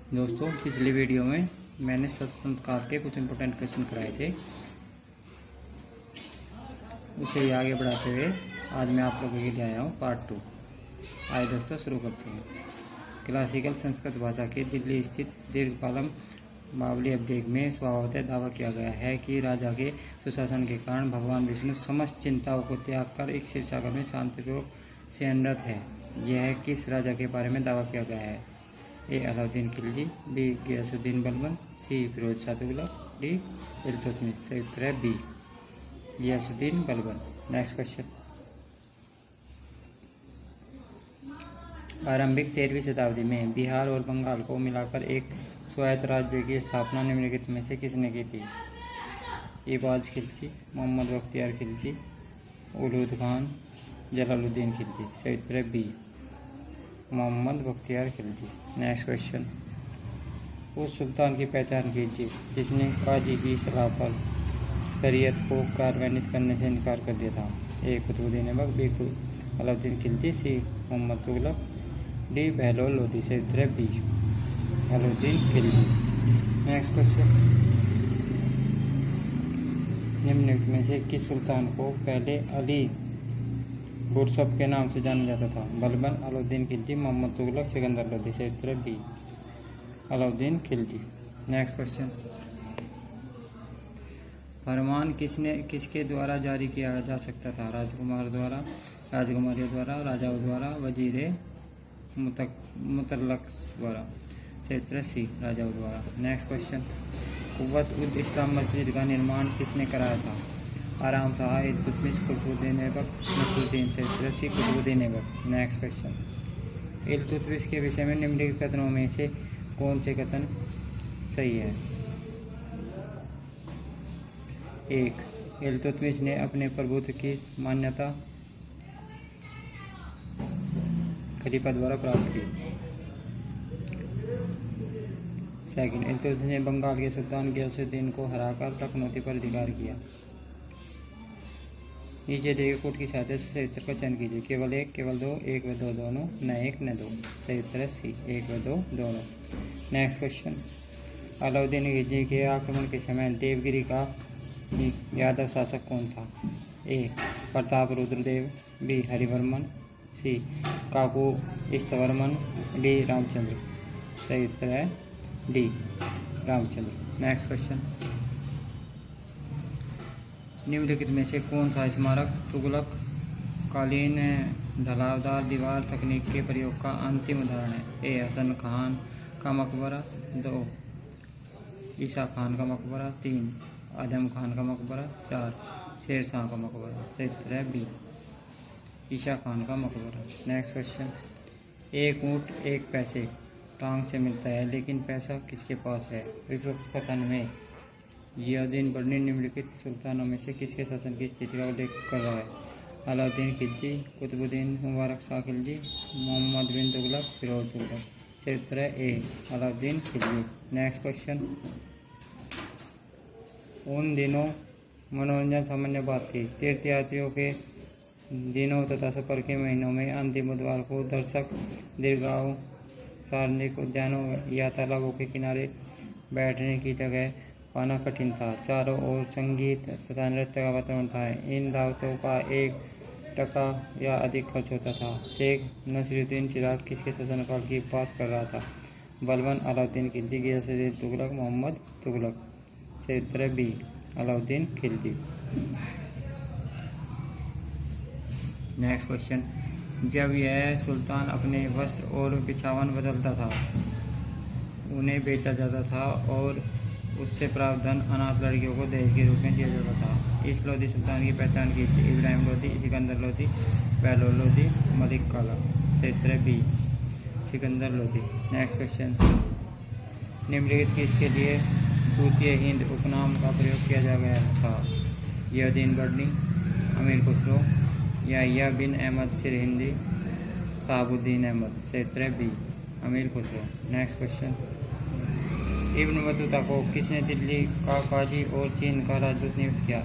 दोस्तों, पिछली वीडियो में मैंने स्वतंत्र काल के कुछ इंपॉर्टेंट क्वेश्चन कराए थे। उसे आगे बढ़ाते हुए आज मैं आप लोगों के लिए आया हूँ पार्ट 2। आइए दोस्तों शुरू करते हैं। क्लासिकल संस्कृत भाषा के दिल्ली स्थित दीर्घकालम बावली अभिलेख में स्वभावतः दावा किया गया है कि राजा के सुशासन के कारण भगवान विष्णु समस्त चिंताओं को त्याग कर एक क्षीरसागर में शांतिपूर्वक शयनरत है। यह किस राजा के बारे में दावा किया गया है? A. Alauddin Khilji, B. Ghiyasuddin Balban, C. Firoz Shah Tughlaq, D. Iltutmish. सही उत्तर है B. Ghiyasuddin Balban. Next question. आरंभिक 13वीं शताब्दी में बिहार और बंगाल को मिलाकर एक स्वायत्त राज्य की स्थापना निम्नलिखित में से किसने की थी? इबाज खिलजी, मोहम्मद बख्तियार खिलजी, उलूद खान, जलालुद्दीन खिलजी। सही उत्तर है B. Mohammad Bakhtiyar Khilji. Next question. उस सुल्तान की पहचान कीजिए जिसने काजी की सलाह पर शरीयत को कार्यान्वित करने से इनकार कर दिया था। A. Qutbuddin Aibak, B. Alauddin Khilji, C. Mohammad Tughlaq, D. Bahlol Lodi. सही उत्तर है B. Alauddin Khilji. Next question. निम्नलिखित में से किस सुल्तान को पहले अली गुरसब के नाम से जाना जाता था? बलबन, अलाउद्दीन खिलजी, मोहम्मद तुगलक, सिकंदर लोदी। सही उत्तर है B. Alauddin Khilji. Next question. फरमान किसके द्वारा जारी किया जा सकता था? राजकुमार द्वारा, राजकुमारियों द्वारा, राजाओं द्वारा, वजीरे मुतल्लक द्वारा। सही उत्तर है सी. राजाओं द्वारा। Next question. कुव्वत उद इस्लाम मस्जिद का निर्माण किसने कराया था? आराम शाह, इल्तुतमिश, कुतुबुद्दीन ऐबक, नसरुद्दीन। सही उत्तर है C. Qutubuddin Aibak. Next question. Iltutmish के विषय में निम्नलिखित कथनों में से कौन से कथन सही है? 1. इल्तुतमिश ने अपने प्रभुत्व की मान्यता खलीफा द्वारा प्राप्त की। 2. इल्तुतमिश ने बंगाल के सुल्तान गियासुद्दीन को हराकर लखनऊ पर अधिकार किया। नीचे दिए गए कोड की सहायता से सही उत्तर का चयन कीजिए। केवल 1, केवल 2, 1 व 2 दोनों, न 1 न 2। सही उत्तर है सी. 1 व 2 दोनों। Next question. अलाउद्दीन खिलजी के आक्रमण के समय देवगिरी का यादव शासक कौन था? ए. प्रताप रुद्रदेव, बी. हरिवर्मन, सी. काकू इस्तवर्मन, डी. रामचंद्र। सही उत्तर है डी. रामचंद्र। Next question. निम्नलिखित में से कौन सा स्मारक तुगलक कालीन ढलावदार दीवार तकनीक के प्रयोग का अंतिम उदाहरण है? ए. हसन खान का मकबरा, 2. ईसा खान का मकबरा, 3. आदम खान का मकबरा, 4. शेर शाह का मकबरा। सही उत्तर है बी. ईसा खान का मकबरा। Next question. एक ऊँट एक पैसे टांग से मिलता है, लेकिन पैसा किसके पास है? विपरीत कथन में जियाउद्दीन बर्नी निम्नलिखित सुल्तानों में से किसके शासन की स्थिति का उल्लेख कर रहा है? अलाउद्दीन खिलजी, कुतुबुद्दीन मुबारक शाह खिलजी, मोहम्मद बिन तुगलक, फिरोज तुगलक। सही उत्तर है A. Alauddin Khilji. Next question. उन दिनों मनोरंजन सामान्य बात थी। तीर्थयात्रियों के दिनों तथा सफर के महीनों में अंतिम बुधवार को दर्शक दीर्घाओं, सार्वजनिक उद्यानों या तालाबों के किनारे बैठने की जगह पाना कठिन था। चारों ओर संगीत तथा नृत्य का वातावरण था। इन दावतों का 1 टका या अधिक खर्च होता था। शेख नसीरुद्दीन चिराग किसके शासनकाल की बात कर रहा था? बलबन, अलाउद्दीन खिलजी, गियासुद्दीन तुगलक, मोहम्मद तुगलक। सही उत्तर है B. Alauddin Khilji. Next question. जब यह सुल्तान अपने वस्त्र और बिछावन बदलता था, उन्हें बेचा जाता था और उससे प्राप्त धन अनाथ लड़कियों को दहेज के रूप में दिया जाता था। इस लोधी सुल्तान की पहचान की थी? इब्राहिम लोधी, सिकंदर लोधी, बहलोल लोधी, मलिक काला। सही उत्तर है B. Sikandar Lodhi. Next question. निम्नलिखित किसके लिए तूतिए हिंद उपनाम का प्रयोग किया जा गया था? जियाउद्दीन बर्नी, अमीर खुसरो, याहिया बिन अहमद सिरहिंदी, शहाबुद्दीन अहमद। सही उत्तर है बी. अमीर Khusro. Next question. Ibn Battuta को किसने दिल्ली का काजी और चीन का राजदूत नियुक्त किया?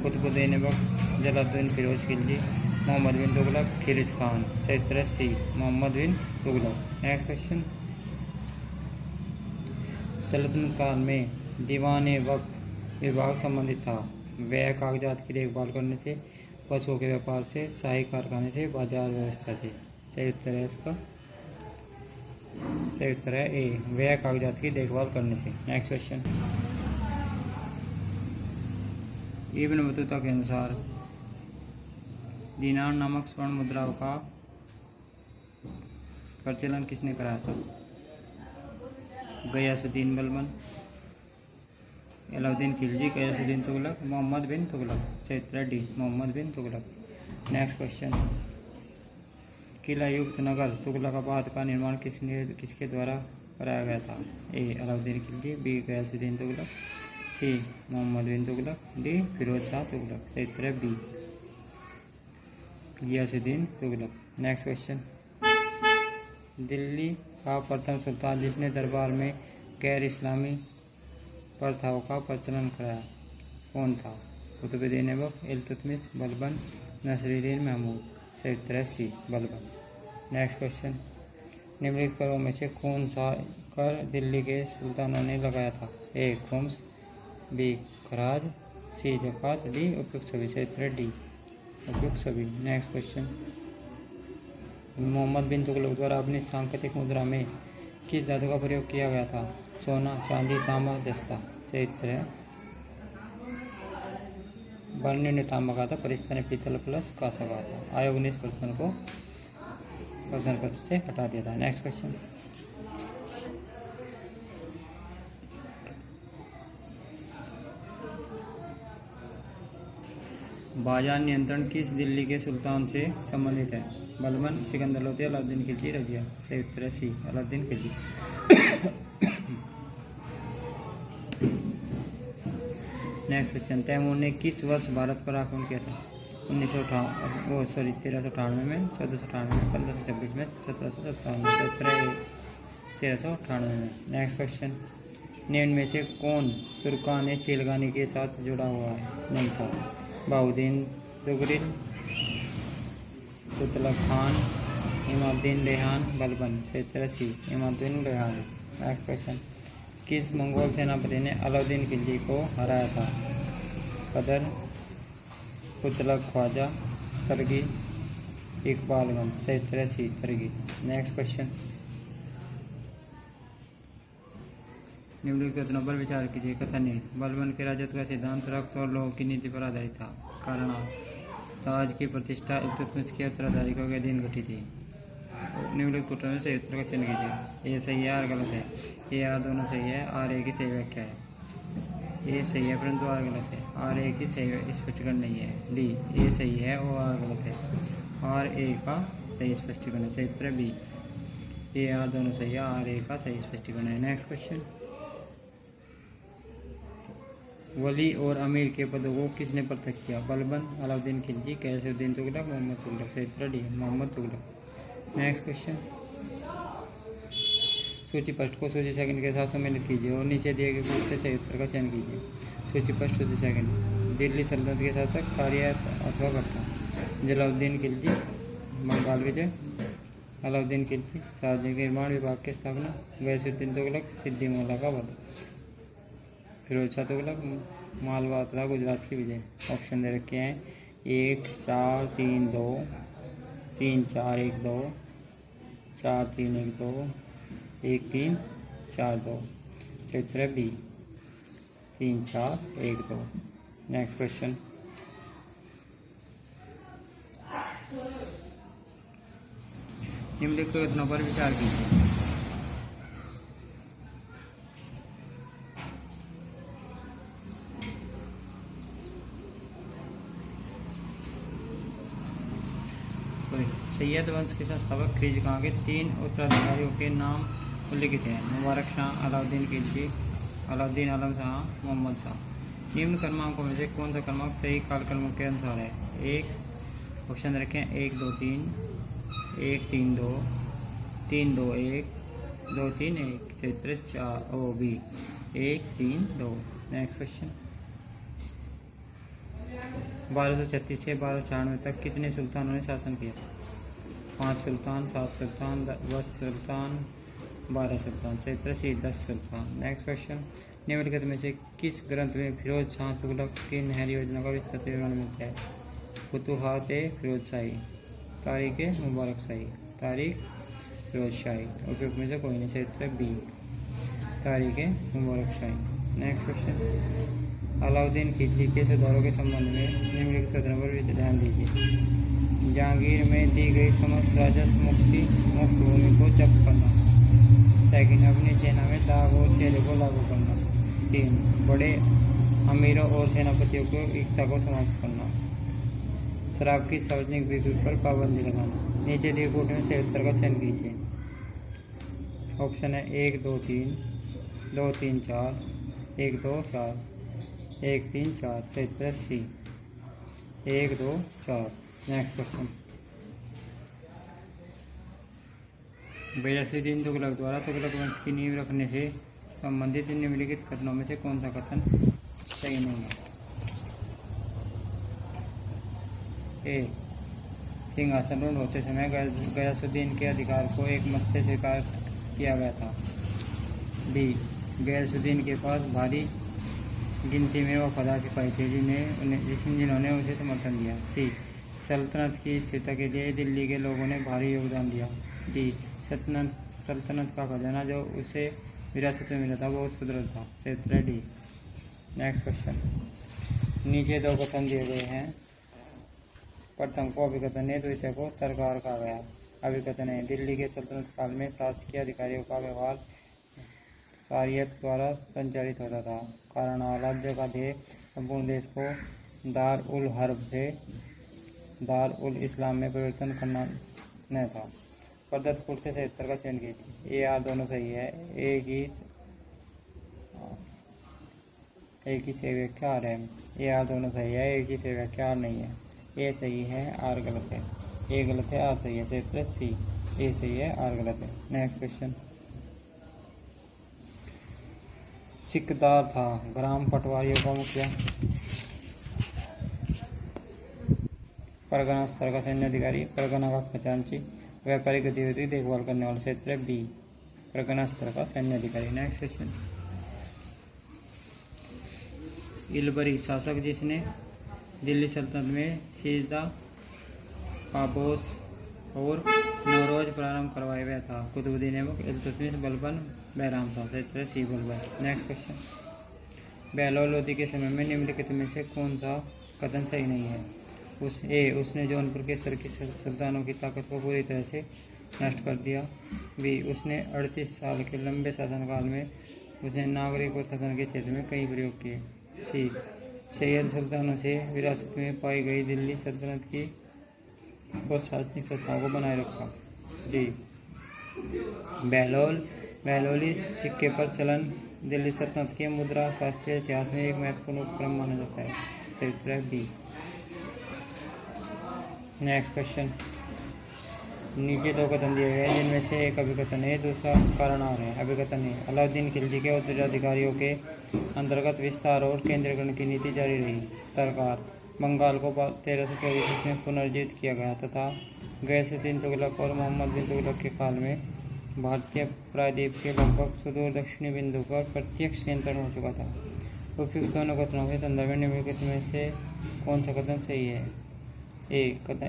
कुतुबुद्दीन ऐबक, जलालुद्दीन फिरोज खिलजी, मोहम्मद बिन तुगलक, खिलज खान। सही उत्तर है C. Mohammad bin Tughlaq. Next question. सल्तनत काल में दीवान वक्फ विभाग संबंधित था। वह कागजात की देखभाल करने से, पशुओं के व्यापार से, शाही कारखाने से, बाजार व्यवस्था से। सही उत्तर है इसका, सही उत्तर है ए, वह कागजात की देखभाल करने से। नेक्स्ट क्वेश्चन, इब्न बतूता के अनुसार दीनार नामक स्वर्ण मुद्राओं का प्रचलन किसने कराया था? गयासुद्दीन बलबन, अलाउद्दीन खिलजी, गयासुद्दीन तुगलक, मोहम्मद बिन तुगलक। सही उत्तर D, Mohammad bin Tughlaq. Next question, किला युक्त नगर तुगलकाबाद का निर्माण किसके द्वारा कराया गया था? A, Alauddin Khilji, B, Ghiyasuddin Tughlaq, C, Mohammad bin Tughlaq, D, Firoz Shah Tughlaq. सही उत्तर है B, Ghiyasuddin Tughlaq. Next question, Delhi का प्रथम सुल्तान जिसने दरबार में गैर इस्लामी प्रथाओं का प्रचलन कराया, कौन था? कुतुबुद्दीन ऐबक, इल्तुतमिश, बलबन, नसरुद्दीन महमूद। सही उत्तर है सी, बलबन। नेक्स्ट क्वेश्चन, निम्नलिखित करों में से कौन सा कर दिल्ली के सुल्तानों ने लगाया था? ए, खुम्स, बी, खराज, सी, ज़कात, डी, उपयुक्त सभी। सही उत्तर है डी, उपयुक्त सभी। नेक्स्ट क्वेश्चन, मोहम्मद बिन तुगलक द्वारा अपनी सांकेतिक मुद्रा में किस धातु का प्रयोग किया गया था? सोना, चांदी, तांबा, जस्ता। सही उत्तर है, बर्नियर ने तांबा कहा था, परिस्था ने पीतल प्लस कांसा कहा था। आयोग ने इस प्रश्न को प्रश्न पत्र से हटा दिया था। नेक्स्ट क्वेश्चन, बाजार नियंत्रण किस दिल्ली के सुल्तान से संबंधित है? बलबन, सिकंदर लोधी, अलाउद्दीन खिलजी, रजिया। सही उत्तर है सी, अलाउद्दीन खिलजी। नेक्स्ट क्वेश्चन, तैमूर ने किस वर्ष भारत पर आक्रमण किया था? 1398 में, 1498 में, 1526 में, 1757 में। 1398 में। नेक्स्ट क्वेश्चन, निम्न में से कौन तुर्कान चीलगानी के साथ जुड़ा हुआ है नहीं था? बहाउद्दीन तुगरिल, तुगलक खान, इमादुद्दीन रेहान, बलबन। सही उत्तर है सी, इमादुद्दीन रेहान। नेक्स्ट क्वेश्चन, किस मंगोल सेनापति ने अलाउद्दीन खिलजी को हराया था? कदर, तुगलक ख्वाजा, तरगी, इकबालगंज। सही उत्तर है सी, तरगी। नेक्स्ट क्वेश्चन, निम्नलिखित कथनों पर विचार कीजिए। कथन ए, बलबन के राजत्व का सिद्धांत रक्त और लोह की नीति पर आधारित था। कारण आ, ताज की प्रतिष्ठा इल्तुतमिश के उत्तराधिकारी के अधीन घटी थी। निम्नलिखित उत्तर में सही उत्तर का चयन कीजिए। ए सही है, आर गलत है। ए, आर दोनों सही है, आर ए की सही व्याख्या है। ए सही है परंतु आर गलत है। आर ए की सही स्पष्टीकरण नहीं है। डी, ए सही है और आर गलत है। आर ए का सही स्पष्टीकरण है। सही उत्तर है बी, ए, आर दोनों सही है, आर ए का सही स्पष्टीकरण है। नेक्स्ट क्वेश्चन, वली और अमीर के पदों को किसने पृथक किया? बलबन, अलाउद्दीन खिलजी, गयासुद्दीन तुगलक, मोहम्मद तुगलक। सही उत्तर D, Mohammad Tughlaq. Next question, सूची पृष्ठ को सूची सेकंड के साथ सम्मिलित कीजिए और नीचे दिए गए ग्रुप से सही उत्तर का चयन कीजिए। सूची पृष्ठ, सूची सेकंड, दिल्ली सल्तनत के शासक, कार्य अथवा घटना। जलालुद्दीन खिलजी, बंगाल विजय, अलाउद्दीन खिलजी, सार्वजनिक निर्माण विभाग की स्थापना, गयासुद्दीन तुगलक, सिद्दी मौला का वध, फिरोज शाह तुगलक, मालवा तथा गुजरात की विजय। ऑप्शन दे रखे हैं 1, 4, 3, 2, 3, 4, 1, 2, 4, 3, 1, 2, 1, 3, 4, 2। क्षेत्र बी, 3, 4, 1, 2। नेक्स्ट क्वेश्चन, निम्नलिखित कथनों पर विचार कीजिए। सैयद वंश के संस्थापक खिलजी खां के 3 उत्तराधिकारियों के नाम उल्लिखित हैं। मुबारक शाह, अलाउद्दीन खिलजी, अलाउद्दीन आलम शाह, मोहम्मद शाह। निम्न क्रमांकों में से कौन सा क्रमांक सही कालक्रम के अनुसार है? 1, ऑप्शन रखें 1, 2, 3, 1, 3, 2, 3, 2, 1, 2, 3, 1। क्षेत्र 4 ओ बी, 1, 3, 2। नेक्स्ट क्वेश्चन, 1236 से 1296 तक कितने सुल्तानों ने शासन किया? 5 सुल्तान, 7 सुल्तान, 10 सुल्तान, 12 सुल्तान। चरित्र सी 10 सुल्तान। नेक्स्ट क्वेश्चन, निम्नलिखित में से किस ग्रंथ में फिरोज शाह तुगलक की नहर योजना का विस्तृत विवरण मिलता है? फुतूहात फिरोज शाही, तारीख मुबारक शाही, तारीख फिरोज शाही। उपयुक्त में से कोई नहीं। चरित्र बी, तारीख मुबारक शाही। नेक्स्ट क्वेश्चन, अलाउद्दीन खिलजी के सुधारों के संबंध में निम्नलिखित कथनों पर ध्यान दीजिए। जहांगीर में दी गई समस्त राजस्व मुक्त भूमि को जब्त करना। सेकंड, अपनी सेना में दाग और चेहरे को लागू करना। 3, बड़े अमीरों और सेनापतियों को एकता को समाप्त करना। शराब की सार्वजनिक बिक्री पर पाबंदी लगाना। नीचे दिए कोट में सही उत्तर का चयन कीजिए। ऑप्शन है 1 2 3, 2 3 4, 1 2 4, 1 3 4। सही उत्तर सी, 1 2 4। नेक्स्ट क्वेश्चन, गयासुद्दीन तुगलक द्वारा तुगलक वंश की नींव रखने से संबंधित निम्नलिखित कथनों में से कौन सा कथन सही नहीं है? ए, सिंहासन होते समय गयासुद्दीन के अधिकार को एक मत से स्वीकार किया गया था। बी, गयासुद्दीन के पास भारी गिनती में वफादार सिपाही थे जिन्होंने उसे समर्थन दिया। सी, सल्तनत की स्थिरता के लिए दिल्ली के लोगों ने भारी योगदान दिया। डी, सल्तनत का खजाना जो उसे विरासत में मिला था बहुत सुदृढ़ था। चरित्र डी। नेक्स्ट क्वेश्चन, नीचे 2 कथन दिए गए हैं। प्रथम को अभिकथन है, द्वितीय को तर्कहार कहा गया। अभिकथन है, दिल्ली के सल्तनत काल में शासकीय अधिकारियों का व्यवहार शरीयत द्वारा संचालित होता था। कारण, राज्य का ध्येय संपूर्ण देश को दार उल हर्ब से दार उल इस्लाम में परिवर्तन करना न था। प्रदत्त कुल से 77 का चयन कीजिए। ए आर दोनों सही है, एक ही सही व्याख्या आर है। ए आर दोनों सही है, एक ही सही व्याख्या आर नहीं है। ए सही है, आर गलत है। ए गलत है, आर सही है। चरित्र सी, ए सही है, आर गलत है। नेक्स्ट क्वेश्चन, सिकदार था ग्राम पटवारियों का मुखिया, परगना स्तर का सैन्य अधिकारी, परगना का खजांची, व्यापारिक गतिविधि देखभाल करने वाला। क्षेत्र बी, परगना स्तर का सैन्य अधिकारी। नेक्स्ट क्वेश्चन, इलबरी शासक जिसने दिल्ली सल्तनत में सीजदा, पापोस और नौरोज प्रारंभ करवाया गया था। कुतुबुद्दीन ऐबक, इल्तुतमिश, बलबन, बहराम था। चरित्र सी, बलबन। नेक्स्ट क्वेश्चन, बहलोल लोधी के समय में निम्नलिखित में से कौन सा कथन सही नहीं है? उसने जौनपुर के सर की सुल्तानों की ताकत को पूरी तरह से नष्ट कर दिया। बी, उसने 38 साल के लंबे शासनकाल में उसने नागरिक और शासन के क्षेत्र में कई प्रयोग किए। सी, सैयद सुल्तानों से विरासत में पाई गई दिल्ली सल्तनत की प्रशासनिक सत्ताओं को बनाए रखा। डी, बहलोली सिक्के पर चलन दिल्ली सल्तनत के मुद्रा शास्त्रीय इतिहास में एक महत्वपूर्ण उपक्रम माना जाता है। चरित्र बी। नेक्स्ट क्वेश्चन, नीचे 2 कथन दिए गए हैं जिनमें से एक अभिकथन है, दूसरा कारण आ रहा है। अभिकथन है, अलाउद्दीन खिलजी के उत्तराधिकारियों के अंतर्गत विस्तार और केंद्रीकरण की नीति जारी रही। तरकार, बंगाल को 1324 में पुनर्जीवित किया गया तथा गयासुद्दीन तुगलक और मोहम्मद बिन तुगलक के काल में भारतीय प्रायद्वीप के लगभग सुदूर दक्षिणी बिंदु पर प्रत्यक्ष नियंत्रण हो चुका था। उपयुक्त दोनों कथनों के संदर्भ में निम्नलिखित में से कौन सा कथन सही है? कथन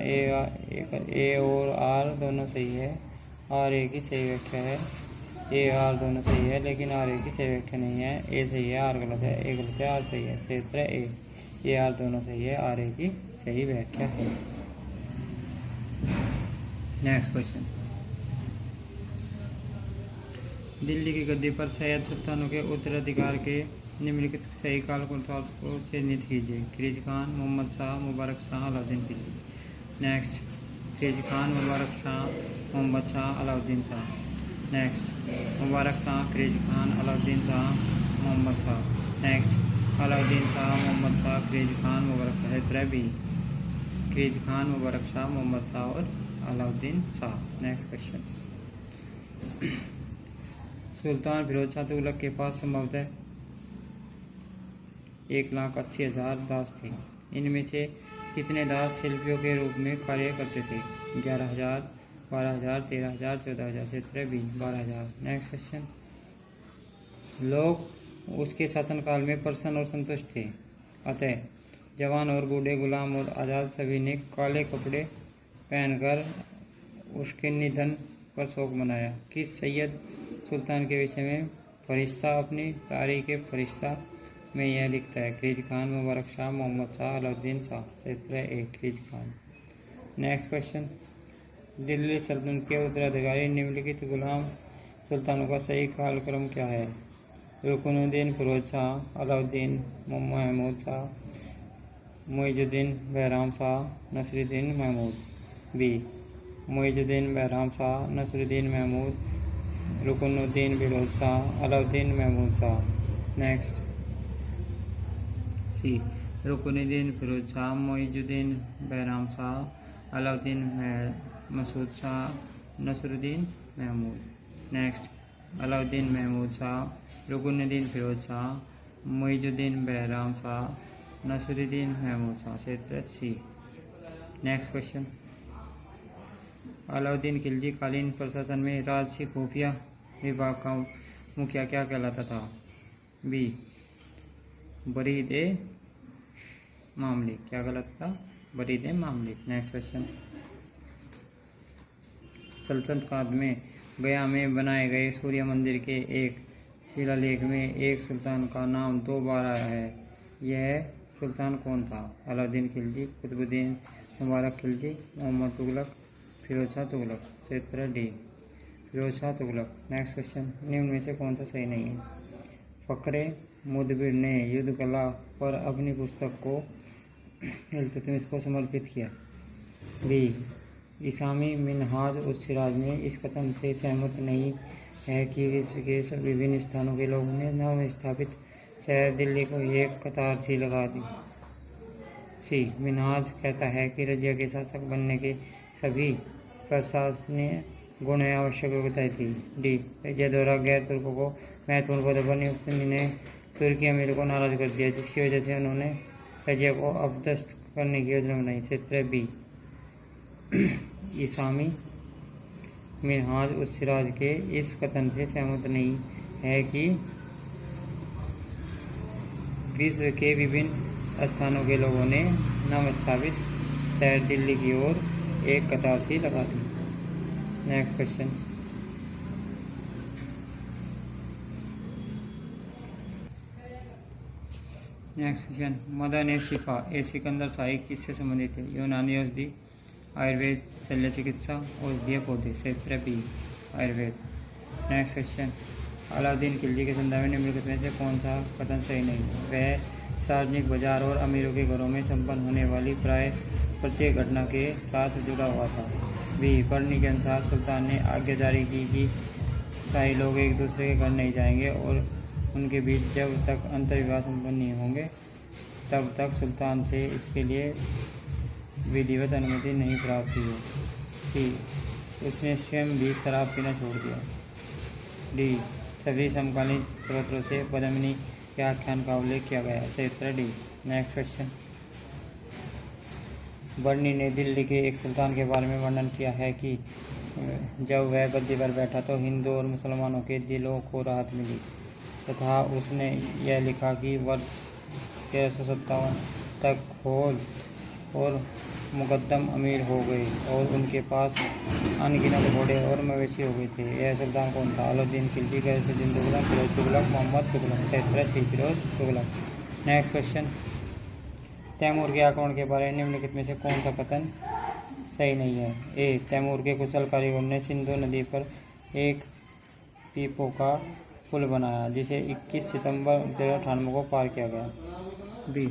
ए और आर दोनों सही है, आर एक ही सही व्याख्या है। ए आर दोनों सही है लेकिन आर एक ही सही व्याख्या नहीं है। ए सही है, आर गलत है। ए गलत है, आर सही है। क्षेत्र ए आर दोनों सही है, आर एक ही सही व्याख्या है। नेक्स्ट क्वेश्चन, दिल्ली की गद्दी पर सैयद सुल्तानों के उत्तराधिकार के निम्नलिखित सही काल को चिन्हित कीजिए। Khilji Khan, Mohammad Shah, Mubarak Shah, Alauddin Khilji. Next, Khilji Khan, Mubarak Shah, Mohammad Shah, Alauddin Shah. Next, Mubarak Shah, Khilji Khan, Alauddin Shah, Mohammad Shah. Next, Alauddin Shah, Mohammad Shah, Khilji Khan, Mubarak Shah. चरित्र बी, खिलजी खान, मुबारक शाह, मोहम्मद शाह और अलाउद्दीन शाह। नेक्स्ट क्वेश्चन, सुल्तान फिरोज शाह तुगलक के पास संभवतः 1,80,000 दास थे। इनमें से कितने दास शिल्पियों के रूप में कार्य करते थे? 11,000, 12,000, 13,000, 14,000, क्षेत्र बी 12,000। नेक्स्ट क्वेश्चन, लोग उसके शासनकाल में प्रसन्न और संतुष्ट थे, अतः जवान और बूढ़े, गुलाम और आज़ाद सभी ने काले कपड़े पहनकर उसके निधन पर शोक मनाया। किस सैयद सुल्तान के विषय में फरिश्ता अपनी तारीख फरिश्ता में यह लिखता है? खिलजी खान, मुबारक शाह, मोहम्मद शाह, अलाउद्दीन शाह, क्षेत्र ए खिलजी खान। नेक्स्ट क्वेश्चन, दिल्ली सल्तनत के उत्तराधिकारी निम्नलिखित गुलाम सुल्तानों का सही कालक्रम क्या है? रुकनुद्दीन फिरोज शाह, अलाउद्दीन महमूद शाह, मुइजुद्दीन बहराम शाह, नसरुद्दीन महमूद। बी मुइजुद्दीन बहराम शाह, नसरुद्दीन महमूद, रुकनुद्दीन फिरोज शाह, अलाउद्दीन महमूद शाह। नेक्स्ट, सी रुकनुद्दीन फिरोज शाह, मुइजुद्दीन बहराम शाह, अलाउद्दीन मसूद शाह, नसरुद्दीन महमूद। नेक्स्ट, अलाउद्दीन महमूद शाह, रुकनुद्दीन फिरोज शाह, मुइजुद्दीन बहराम शाह, नसरुद्दीन महमूद शाह, क्षेत्र सी। नेक्स्ट क्वेश्चन, अलाउद्दीन खिलजी कालीन प्रशासन में राजसी खुफिया विभाग का मुखिया क्या कहलाता था? बी बरीद ए मामलिक, क्या कहलाता था? बरीद ए मामलिक। नेक्स्ट क्वेश्चन, सल्तनत काल में गया में बनाए गए सूर्य मंदिर के एक शिलालेख में एक सुल्तान का नाम 2 बार आया है, यह सुल्तान कौन था? अलाउद्दीन खिलजी, कुतुबुद्दीन मुबारक खिलजी, मोहम्मद तुगलक, फिरोज शाह तुगलक, क्षेत्र D Firoz Shah Tughlaq. Next question, निम्न में से कौन सा सही नहीं है? फखरे मुदबिर ने युद्ध कला पर अपनी पुस्तक को इल्तुतमिश को समर्पित किया। बी इस्लामी मिनहाज उस सिराज में इस कथन से सहमत नहीं है कि विश्व के विभिन्न स्थानों के लोगों ने नव स्थापित शहर दिल्ली को एक कतार सी लगा दी। सी मिनहाज कहता है कि रजिया के शासक बनने के सभी प्रशासनीय गुण आवश्यक योग्यताएं थी। डी रजिया द्वारा गैर तुर्कों को महत्वपूर्ण पदों पर नियुक्त ने तुर्की अमीर को नाराज कर दिया, जिसकी वजह से उन्होंने रजिया को अपदस्थ करने की योजना बनाई। क्षेत्र बी इस्लामी मिनहाज उस सिराज के इस कथन से सहमत नहीं है कि विश्व के विभिन्न स्थानों के लोगों ने नव स्थापित शहर दिल्ली की ओर एक कतार सी लगा दी। नेक्स्ट क्वेश्चन, मदन ए शिफा ए सिकंदर शाही किससे संबंधित है? यूनानी औषधि, आयुर्वेद, शल्य चिकित्सा, औषधीय पौधे, क्षेत्र B Ayurveda. Next question, Alauddin Khilji के संदर्भ में निम्नलिखित में से कौन सा कथन सही नहीं है? वह सार्वजनिक बाजार और अमीरों के घरों में संपन्न होने वाली प्राय प्रत्येक घटना के साथ जुड़ा हुआ था। बी बर्नी के अनुसार सुल्तान ने आज्ञा जारी की कि शाही लोग एक दूसरे के घर नहीं जाएंगे और उनके बीच जब तक अंतर्विवाह संपन्न नहीं होंगे तब तक सुल्तान से इसके लिए विधिवत अनुमति नहीं प्राप्त हुई। सी उसने स्वयं भी शराब पीना छोड़ दिया। डी सभी समकालीन स्रोतों से पद्मिनी के आख्यान का उल्लेख किया गया। क्षेत्र डी। नेक्स्ट क्वेश्चन, बर्नी ने दिल्ली के एक सुल्तान के बारे में वर्णन किया है कि जब वह गद्दी पर बैठा तो हिंदू और मुसलमानों के दिलों को राहत मिली, तथा उसने यह लिखा कि वर्ष 1357 तक खोज और मुकद्दम अमीर हो गए और उनके पास अनगिनत घोड़े और मवेशी हो गए थे। यह सुल्तान कौन था? अलाउद्दीन खिलजी, गैसुद्दीन तुगलक, फिरोज तुगलक, मोहम्मद तुगलक। क्षेत्र सी Firoz Tughlaq. Next question, Timur के आक्रमण के बारे में निम्नलिखित में से कौन सा कथन सही नहीं है? ए तैमूर के कुशल कारीगरों ने सिंधु नदी पर एक पीपों का पुल बनाया जिसे 21 सितंबर 1398 को पार किया गया। बी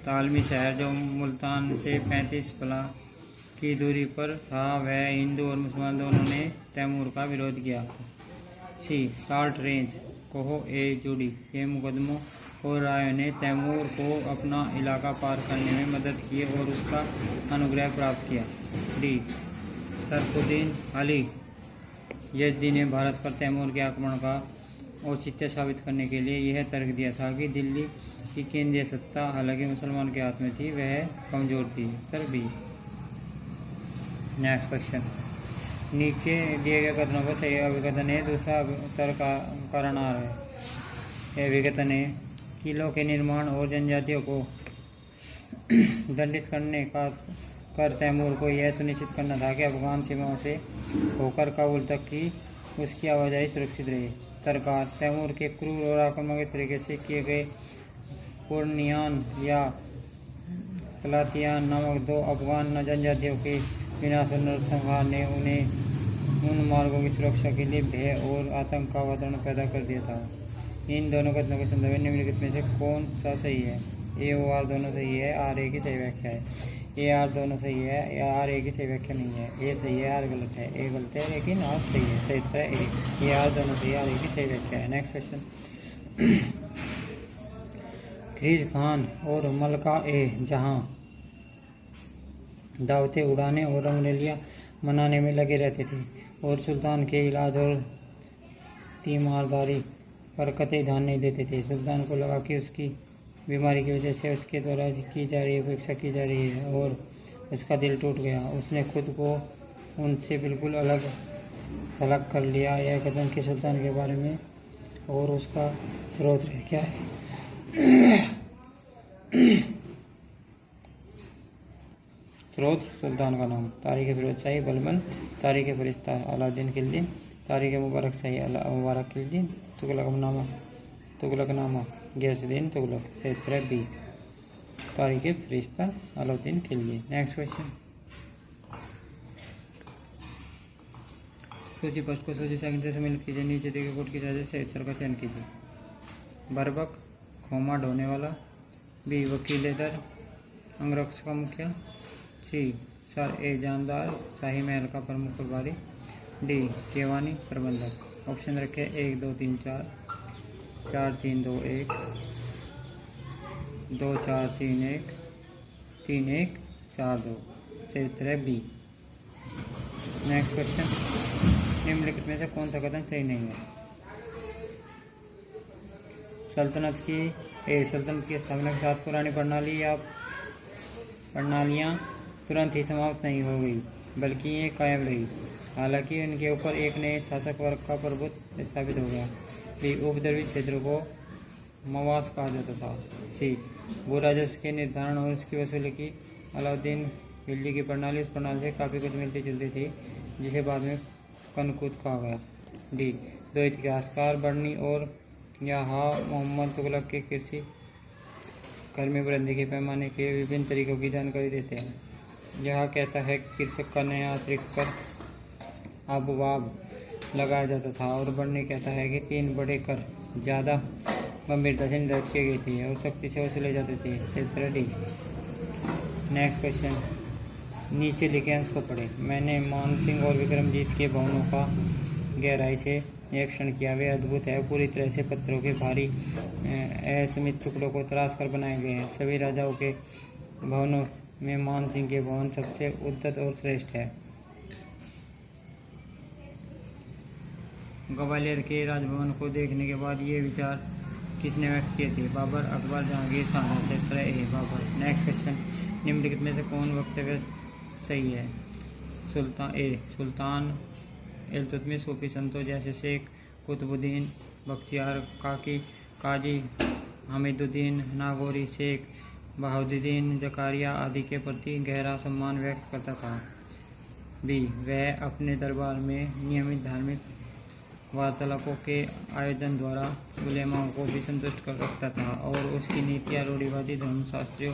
तालमी शहर जो मुल्तान से 35 पला की दूरी पर था, वह हिंदू और मुसलमान दोनों ने तैमूर का विरोध किया। सी साल्ट रेंज कोहो ए जोड़ी के मुकदमों और राय ने तैमूर को अपना इलाका पार करने में मदद की और उसका अनुग्रह प्राप्त किया। डी सरफुद्दीन अली यज़दी ने भारत पर तैमूर के आक्रमण का औचित्य साबित करने के लिए यह तर्क दिया था कि दिल्ली की केंद्रीय सत्ता हालांकि मुसलमान के हाथ में थी वह कमज़ोर थी। उत्तर बी। नेक्स्ट क्वेश्चन, नीचे दिए गए कथनों को सही अभिकथन है, दूसरा उत्तर का कारण आ रहा है। अभिकथन है, किलों के निर्माण और जनजातियों को दंडित करने का कर तैमूर को यह सुनिश्चित करना था कि अफगान सीमाओं से होकर काबुल तक की उसकी आवाजाही सुरक्षित रहे। सरकार तैमूर के क्रूर और आक्रामक तरीके से किए गए पुर्नियान या कलातियान नामक 2 अफगान जनजातियों के विनाश और नरसंहार ने उन्हें उन मार्गों की सुरक्षा के लिए भय और आतंक का वातावरण पैदा कर दिया था। इन दोनों कथनों के संदर्भ में निम्नलिखित में से कौन सा सही है? ए और आर दोनों सही है, आर ए की सही व्याख्या है। ए आर दोनों सही है, आर ए की सही व्याख्या नहीं है। ए सही है, आर गलत है। ए गलत है लेकिन आर सही है। सही उत्तर है ए आर दोनों सही है, आर ए की सही व्याख्या है। नेक्स्ट क्वेश्चन, खरीज खान और मलका ए जहां दावतें उड़ाने और रंगरलियां मनाने में लगे रहते थे और सुल्तान के इलाज और तीमारदारी पर कतई ध्यान नहीं देते थे। सुल्तान को लगा कि उसकी बीमारी की वजह से उसके द्वारा की जा रही उपेक्षा की जा रही है और उसका दिल टूट गया। उसने खुद को उनसे बिल्कुल अलग थलग कर लिया। यह कथन के सुल्तान के बारे में और उसका स्रोत क्या है? स्रोत सुल्तान का नाम, तारीख फिरोज शाही बलबन, तारीख फरिश्ता अलाउद्दीन खिलजी, तारीख मुबारक शाही मुबारक खिलजी, तुगलकनामा गयासुद्दीन तुगलक। क्षेत्र बी, तारीख फरिश्ता अलाउद्दीन खिलजी। नेक्स्ट क्वेश्चन, सूची पृष्ठ को सूची से से सम्मिलित कीजिए। नीचे दिए गए कोड की सहायता से उत्तर का चयन कीजिए। बर्बक खोमा ढोने वाला, बी वकील दर अंगरक्ष का मुखिया, सी सर ए जानदार शाही महल का प्रमुख प्रभारी, डी केवानी प्रबंधक। ऑप्शन रखे 1 2 3 4 4 3 2 1 2 4 3 1 3 1 4 2। सही उत्तर है बी। नेक्स्ट क्वेश्चन, निम्नलिखित में से कौन सा कथन सही नहीं है? सल्तनत की स्थापना के साथ पुरानी प्रणालियाँ तुरंत ही समाप्त नहीं हो गई बल्कि ये कायम रही। हालांकि इनके ऊपर एक नए शासक वर्ग का प्रभुत्व स्थापित हो गया। बी उपद्रवी क्षेत्रों को मवास कहा जाता था। सी भू राजस्व के निर्धारण और उसकी वसूली की अलाउद्दीन खिलजी की प्रणाली उस प्रणाली से काफ़ी कुछ मिलती जुलती थी जिसे बाद में कनकूत कहा गया। डी दो इतिहासकार बर्नी और यहाँ मोहम्मद तुगलक के कृषि कर्मी वृद्धि के पैमाने के विभिन्न तरीकों की जानकारी देते हैं। यह कहता है कि कृषक का नया अतिरिक्त कर अबवाब लगाया जाता था और बर्नी कहता है कि 3 बड़े कर ज़्यादा गंभीरता से निर्धारित किए गए थे और सख्ती से वसूले जाते थे। क्षेत्र डी। नेक्स्ट क्वेश्चन, नीचे लिखे अंश को पढ़े। मैंने मान सिंह और विक्रमजीत के भवनों का गहराई से निरीक्षण किया। वे अद्भुत है, पूरी तरह से पत्थरों के भारी असीमित टुकड़ों को तराश कर बनाए गए हैं। सभी राजाओं के भवनों में मान सिंह के भवन सबसे उद्यत और श्रेष्ठ है। ग्वालियर के राजभवन को देखने के बाद ये विचार किसने व्यक्त किए थे? बाबर, अकबर, जहांगीर, शाहजहां। क्षेत्र ए बाबर। नेक्स्ट क्वेश्चन, निम्नलिखित में से कौन वक्तव्य सही है? सुल्तान इल्तुतमिश सूफी संतों जैसे शेख कुतुबुद्दीन बख्तियार काकी, काजी हमीदुद्दीन नागौरी, शेख बहाउद्दीन जकारिया आदि के प्रति गहरा सम्मान व्यक्त करता था। बी वह अपने दरबार में नियमित धार्मिक वार्तालापों के आयोजन द्वारा उलेमाओं को भी संतुष्ट कर रखता था और उसकी नीतियाँ रूढ़िवादी धर्मशास्त्रियों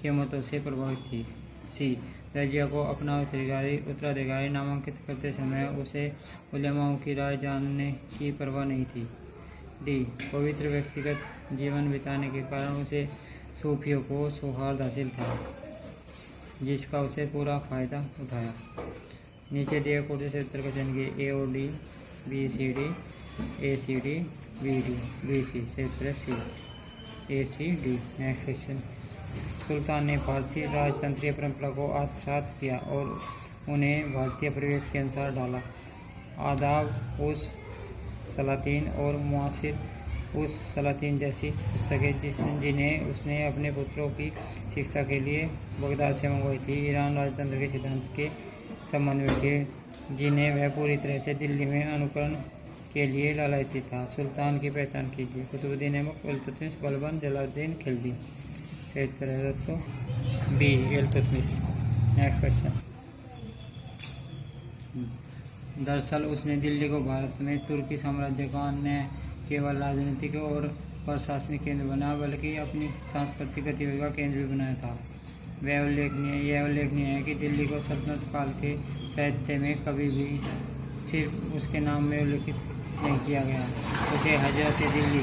के मतों से प्रभावित थी। सी रजिया को अपना उत्तराधिकारी नामांकित करते समय उसे उलेमाओं की राय जानने की परवाह नहीं थी। डी पवित्र व्यक्तिगत जीवन बिताने के कारण उसे सूफियों को सौहार्द हासिल था जिसका उसे पूरा फायदा उठाया। नीचे दिए कोटे से उत्तर का चयन कीजिए। ए और D, B C D, A C D, B D, B C. क्षेत्र C, A C D. Next question, सुल्तान ने फारसी राजतंत्रीय परंपरा को आत्मसात किया और उन्हें भारतीय परिवेश के अनुसार ढाला। आदाब उस सलातीन और मुआसिर उस सलातीन जैसी पुस्तकें जिन्हें उसने अपने पुत्रों की शिक्षा के लिए बगदाद से मंगवाई थी। ईरान राजतंत्र के सिद्धांत के संबंध में थे जिन्हें वह पूरी तरह से दिल्ली में अनुकरण के लिए लालायती था। सुल्तान की पहचान कीजिए। कुतुबुद्दीन ऐबक, इल्तुतमिश, बलबन, जलालुद्दीन खिलजी। सही उत्तर है दोस्तों बी, इल्तुतमिश। Next question. दरअसल उसने दिल्ली को भारत में तुर्की साम्राज्य का न केवल राजनीतिक और प्रशासनिक केंद्र बना बल्कि अपनी सांस्कृतिक गतिविधि का केंद्र भी बनाया था। यह उल्लेखनीय है कि दिल्ली को सल्तनत काल के साहित्य में कभी भी सिर्फ उसके नाम में उल्लेखित नहीं किया गया। उसे हजरत दिल्ली,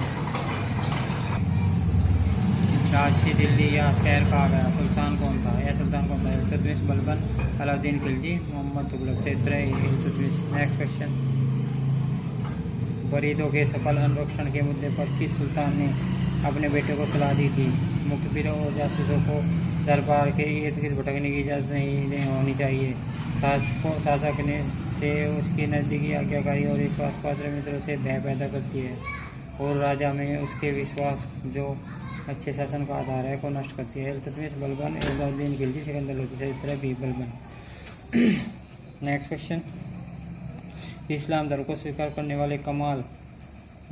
राजसी दिल्ली या शहर कहा गया। सुल्तान कौन था? यह सुल्तान कौन था? इल्तुतमिश, बलबन, अलाउद्दीन खिलजी, मोहम्मद तुगलक। से उत्तर है इल्तुतमिश। Next question. बरीदों के सफल अनुरक्षण के मुद्दे पर किस सुल्तान ने अपने बेटे को सलाह दी थी? मुखबिरों और जासूसों को दरबार के इर्द गिर्द भटकने की इजाज़त नहीं होनी चाहिए। शासक ने से उसकी नज़दीकी, आज्ञाकारी और विश्वास पात्र मित्रों से भय पैदा करती है और राजा में उसके विश्वास जो अच्छे शासन का आधार है को नष्ट करती है। इल्तुतमिश, बलबन, अलाउद्दीन खिलजी, सिकंदर लोधी। सही उत्तर है B, Balban. Next question. Islam धर्म को स्वीकार करने वाले कमाल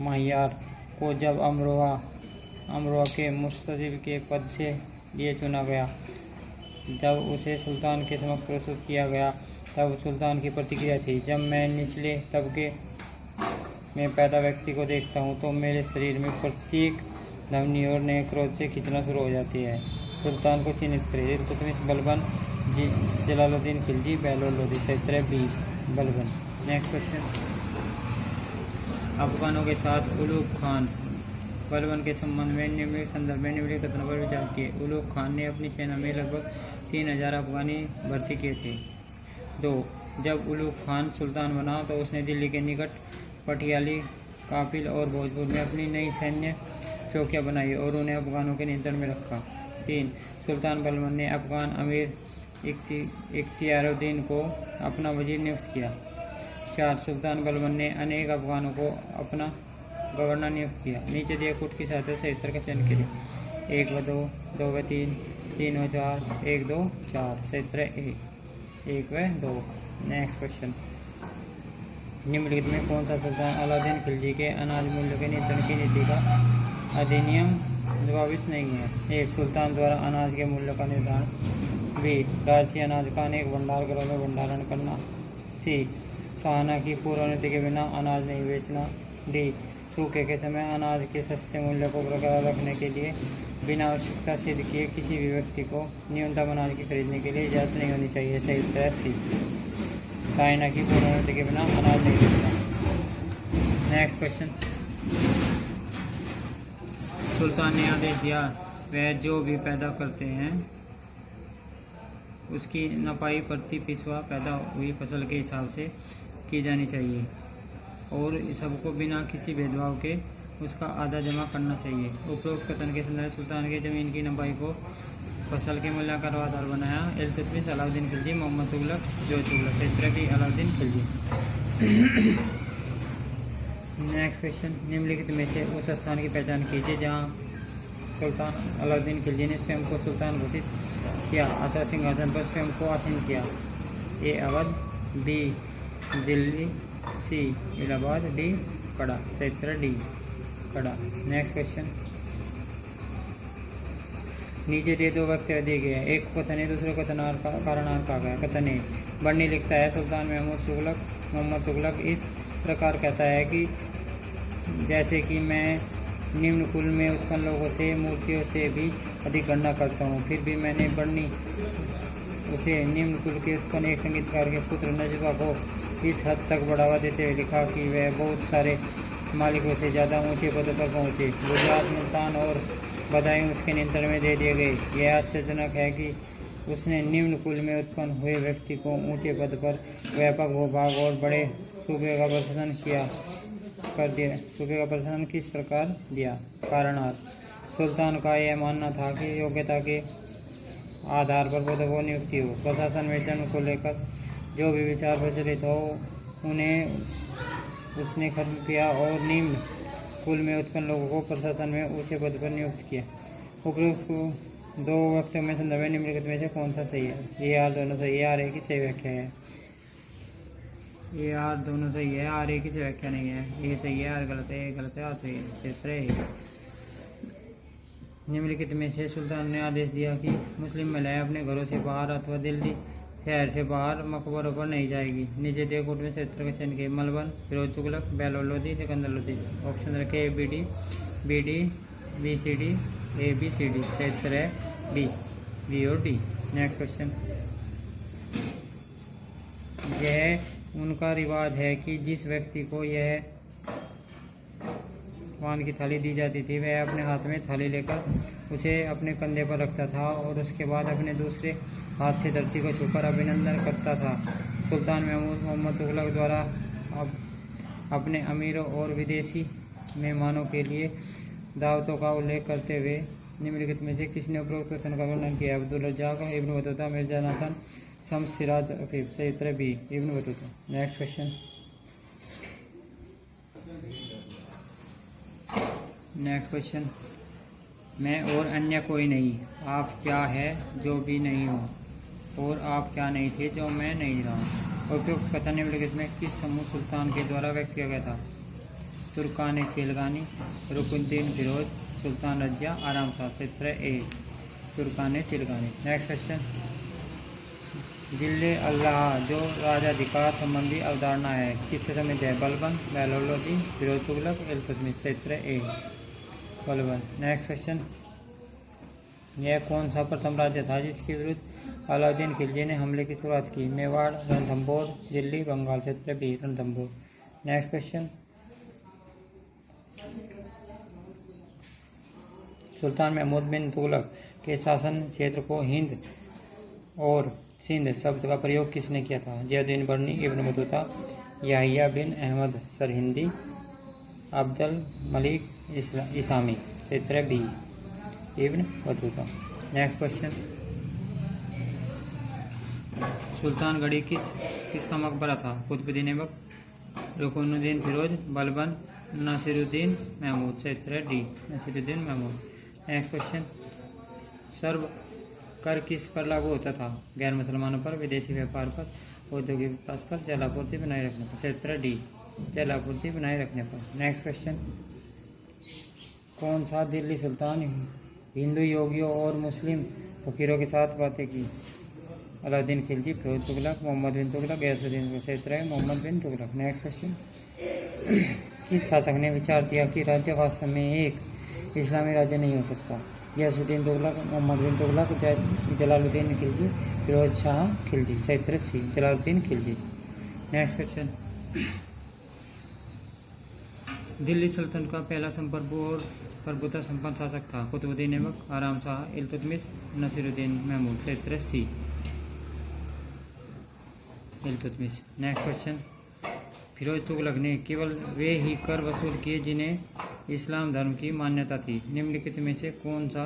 माहियार को जब अमरोहा के मुस्तजीब के पद से लिए चुना गया, जब उसे सुल्तान के समक्ष प्रस्तुत किया गया तब सुल्तान की प्रतिक्रिया थी, जब मैं निचले तबके में पैदा व्यक्ति को देखता हूँ तो मेरे शरीर में प्रत्येक धमनी और नए क्रोध से खींचना शुरू हो जाती है। सुल्तान को चिन्हित करें। इल्तुतमिश, बलबन, जलालुद्दीन खिलजी, बहलोल लोधी। सही उत्तर है बी, बलबन। Next question. अफगानों के साथ उलूग खान बलबन के संबंध में निम्नलिखित संदर्भ में निम्नलिखित कथनों पर विचार किए। उलूग खान ने अपनी सेना में लगभग 3000 अफगानी भर्ती किए थे। 2. जब उलूग खान सुल्तान बना तो उसने दिल्ली के निकट पटियाली, कापिल और भोजपुर में अपनी नई सैन्य चौकियां बनाई और उन्हें अफगानों के नियंत्रण में रखा। 3. सुल्तान बलबन ने अफगान अमीर इख्तियारुद्दीन को अपना वजीर नियुक्त किया। 4. सुल्तान बलबन ने अनेक अफगानों को अपना गवर्नर नियुक्त किया। नीचे दिए कूट की सहायता से उत्तर का चयन करें। 1 व 2, 2 व 3, 3 व 4, 1, 2, 4। सही उत्तर है 1 व 2। Next question. निम्नलिखित में कौन सा सुल्तान अलाउद्दीन खिलजी के अनाज मूल्य के नियंत्रण की नीति का अधिनियम प्रभावित नहीं है? ए. सुल्तान द्वारा अनाज के मूल्य का निर्धारण। बी. राजसी अनाज का अनेक भंडार घरों में भंडारण करना। सी. सहाना की पूर्व अनुमति के बिना अनाज नहीं बेचना। डी. सूखे के समय अनाज के सस्ते मूल्य को बरकरार रखने के लिए बिना आवश्यकता सिद्ध किए किसी भी व्यक्ति को न्यूनतम अनाज की खरीदने के लिए इजाज़त नहीं होनी चाहिए। सही उत्तर है सी, सहाना की पूर्व अनुमति के बिना अनाज नहीं बेचना। Next question. सुल्तान ने आदेश दिया वह जो भी पैदा करते हैं उसकी नपाई प्रति पिछवा पैदा हुई फसल के हिसाब से की जानी चाहिए और सबको बिना किसी भेदभाव के उसका आधा जमा करना चाहिए। उपरोक्त कथन के संदर्भ सुल्तान के ज़मीन की नपाई को फसल के मूल्यांकन का आधार बनाया। इल्तुतमिश, अलाउद्दीन खिलजी, मोहम्मद तुगलक, जो तुगलक। से उत्तर भी अलाउद्दीन खिलजी। Next question. निम्नलिखित में से उस स्थान की पहचान कीजिए जहाँ सुल्तान अलाउद्दीन खिलजी ने स्वयं को सुल्तान घोषित किया अथवा सिंहासन पर स्वयं को आसीन किया। ए. अवध, बी. दिल्ली, सी. इलाहाबाद, डी. कड़ा। सही उत्तर डी, कड़ा। Next question. नीचे दिए दो वक्तव्य दिए गए हैं, एक कथन है दूसरे को कारणार कहा गया। कथन ए. बर्नी लिखता है सुल्तान मोहम्मद तुगलक इस प्रकार कहता है कि जैसे कि मैं निम्न कुल में उत्पन्न लोगों से मूर्तियों से भी अधिक गणना करता हूँ, फिर भी मैंने बर्नी उसे निम्न कुल के उत्पन्न एक संगीतकार के पुत्र नजबा को इस हद तक बढ़ावा देते हुए लिखा कि वह बहुत सारे मालिकों से ज़्यादा ऊंचे पद पर पहुँचे। गुजरात, मुल्तान और बदायूं उसके नियंत्रण में दे दिए गए। यह आश्चर्यजनक है कि उसने निम्न कुल में उत्पन्न हुए व्यक्ति को ऊंचे पद पर व्यापक भूभाग और बड़े सूबे का प्रशासन सूबे का प्रशासन किस प्रकार दिया। कारणार्थ। सुल्तान का यह मानना था कि योग्यता के आधार पर पदों को नियुक्ति हो। प्रशासन में जन्म को लेकर जो भी विचार प्रचलित हो उन्हें उसने खत्म किया और निम्न कुल में उत्पन्न लोगों को प्रशासन में ऊंचे पद पर नियुक्त किया। उपरोक्त को दो वक्तव्यों में संदर्भ है, निम्नलिखित में से कौन सा सही है? ये आर दोनों सही है, आर ए की सही व्याख्या है। ये आर दोनों सही है, आर ए की सही व्याख्या नहीं है। ये सही है, आर गलत है, ये गलत है, आर सही है। क्षेत्र है। निम्नलिखित में से सुल्तान ने आदेश दिया कि मुस्लिम महिलाएं अपने घरों से बाहर अथवा दिल्ली शहर से बाहर मकबरों पर नहीं जाएगी। नीचे दिए कोट में क्षेत्र का चयन किया। मलबन, फिरोज तुगलक, बेलोर लोधी, सिकंदर लोधी। ऑप्शन रखे A B D, B C D, A B C D. क्षेत्र है बी और डी। Next question. यह उनका रिवाज है कि जिस व्यक्ति को यह पान की थाली दी जाती थी वह अपने हाथ में थाली लेकर उसे अपने कंधे पर रखता था और उसके बाद अपने दूसरे हाथ से धरती को छूकर अभिनंदन करता था। सुल्तान महमूद मोहम्मद तुगलक द्वारा अपने अमीरों और विदेशी मेहमानों के लिए दावतों का उल्लेख करते हुए निम्नलिखित में से किसने उपरोक्त कथन का वर्णन किया? Abdul Razzaq, Ibn Battuta, Mirza Nathan, Shams Siraj Afif. सही उत्तर B, Ibn Battuta. Next question. Next question. मैं और अन्य कोई नहीं, आप क्या है जो भी नहीं हो, और आप क्या नहीं थे जो मैं नहीं रहा। उपयुक्त कथन निम्नलिखित में किस समूह सुल्तान के द्वारा व्यक्त किया गया था? तुर्कान चेलगानी, रुकनुद्दीन फिरोज, सुल्तान रज्जा, आराम शाह। क्षेत्र A, Turkan Chahalgani. Next question. जिले अल्लाह जो राजाधिकार संबंधी अवधारणा है किससे संबंधित है? बलबन, बेलोर लोधी, फिरोज तुगलक, इल्तुतमिश। क्षेत्र ए, बलबन। Next question. यह कौन सा प्रथम राज्य था जिसके विरुद्ध अलाउद्दीन खिलजी ने हमले की शुरुआत की? मेवाड़, रणथंभौर, दिल्ली, बंगाल। क्षेत्र बी, रणथंभौर। Next question. सुल्तान महमूद बिन तुगलक के शासन क्षेत्र को हिंद और सिंध शब्द का प्रयोग किसने किया था? Ziauddin Barani, Ibn Battuta, Yahya bin Ahmad Sirhindi, Abdul Malik Isami. क्षेत्र B, Ibn Battuta. Next question. Sultanghari किसका मकबरा था? कुतुबुद्दीन ऐबक, रुकनुद्दीन फिरोज, बलबन, नसीरुद्दीन महमूद। क्षेत्र D, Nasiruddin Mahmud. Next question. सर्व कर किस पर लागू होता था? गैर मुसलमानों पर, विदेशी व्यापार पर, औद्योगिक विकास पर, जलापूर्ति बनाए रखने पर। क्षेत्र डी, जलापूर्ति बनाए रखने पर। Next question. कौन सा दिल्ली सुल्तान हिंदू योगियों और मुस्लिम फकीरों के साथ बातें की? अलाउद्दीन खिलजी, फिरोज तुगलक, मोहम्मद बिन तुगलक, गयासुद्दीन। क्षेत्र है मोहम्मद बिन तुगलक। Next question. किस शासक ने विचार दिया कि राज्य वास्तव में एक इस्लामी राज्य नहीं हो सकता? गयासुद्दीन तुगलक, मोहम्मद बिन तुगलक, जलालुद्दीन खिलजी, फिरोज शाह खिलजी। क्षेत्र C, Jalaluddin Khilji. Next question. Delhi सल्तनत का पहला संप्रभु और प्रभुता संपन्न शासक था? कुतुबुद्दीन ऐबक, आराम शाह, इल्तुतमिश, नसीरुद्दीन महमूद। क्षेत्र C, Iltutmish. Next question. Firoz Tughlaq ने केवल वे ही कर वसूल किए जिन्हें इस्लाम धर्म की मान्यता थी। निम्नलिखित में से कौन सा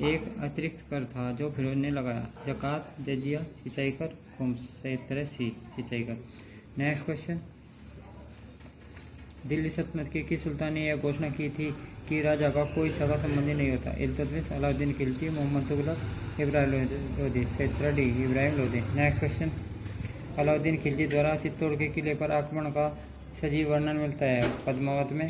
एक अतिरिक्त कर था जो फिरोज ने लगाया? ज़कात, जजिया, सिंचाई कर, खुम्स। क्षेत्र सी, सिंचाई कर। Next question. दिल्ली सल्तनत के किस सुल्तान ने यह घोषणा की थी कि राजा का कोई सगा संबंधी नहीं होता? इल्तुतमिश, अलाउद्दीन खिलजी, मोहम्मद तुगलक, इब्राहिम लोधी। क्षेत्र D, Ibrahim Lodhi. Next question. Alauddin Khilji द्वारा चित्तौड़ के किले पर आक्रमण का सजीव वर्णन मिलता है? पद्मावत में,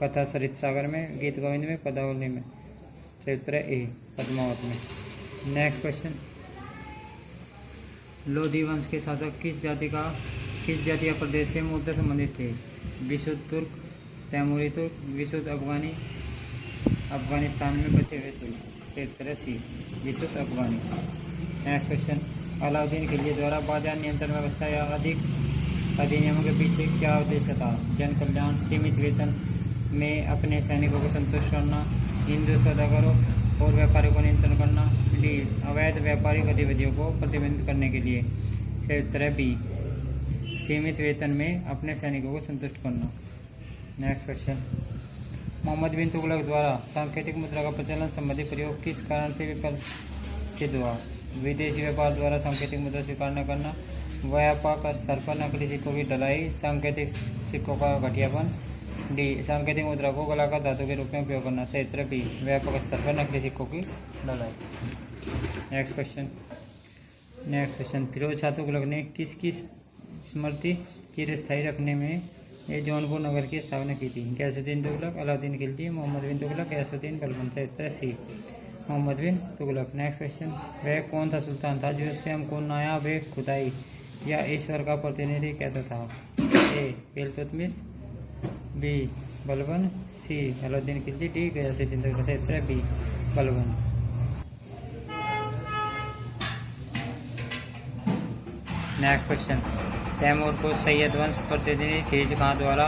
कथा सरित सागर में, गीत गोविंद में, पदावली में। क्षेत्र ए, पद्मावत में। Next question. लोधी वंश के शासक किस जाति या प्रदेश से मूलतः संबंधित थे? विशुद्ध तुर्क, तैमूरी तुर्क, विशुद्ध अफगानी, अफगानिस्तान में बसे हुए तुर्क। क्षेत्र सी, विशुद्ध अफगानी। Next question. अलाउद्दीन खिलजी द्वारा बाजार नियंत्रण व्यवस्था या अधिक अधिनियमों के पीछे क्या उद्देश्य था? जन कल्याण, सीमित वेतन में अपने सैनिकों को संतुष्ट करना, हिंदू सौदागरों और व्यापारियों को नियंत्रण करना, डी, अवैध व्यापारिक गतिविधियों को प्रतिबंधित करने के लिए। क्षेत्र बी, सीमित वेतन में अपने सैनिकों को संतुष्ट करना। Next question. मोहम्मद बिन तुगलक द्वारा सांकेतिक मुद्रा का प्रचलन संबंधी प्रयोग किस कारण से विफल सिद्ध हुआ? विदेशी व्यापार द्वारा सांकेतिक मुद्रा स्वीकार न करना, व्यापक स्तर पर नकली सिक्कों की ढलाई, सांकेतिक सिक्कों का घटियापन, डी सांकेतिक मुद्रा को गोलाकार धातु के रूप में उपयोग करना। सही उत्तर बी व्यापक स्तर पर नकली सिक्कों की ढलाई। नेक्स्ट क्वेश्चन फिरोज शाह तुगलक ने किसकी स्मृति चिरस्थायी रखने में ये जौनपुर नगर की स्थापना की थी? गयासुद्दीन तुगलक, अलाउद्दीन खिलजी, मोहम्मद बिन तुगलक, गयासुद्दीन बलबन। सही उत्तर सी मोहम्मद बिन तुगलक। नेक्स्ट क्वेश्चन वह कौन सा सुल्तान था जो स्वयं को नायाब खुदाई या ईश्वर का प्रतिनिधि कहता था? A Iltutmish, B Balban, C Alauddin Khilji, D Ghiyasuddin Tughlaq. सही उत्तर B Balban. Next question Timur को सैयद वंश प्रतिनिधि खिलजी खां द्वारा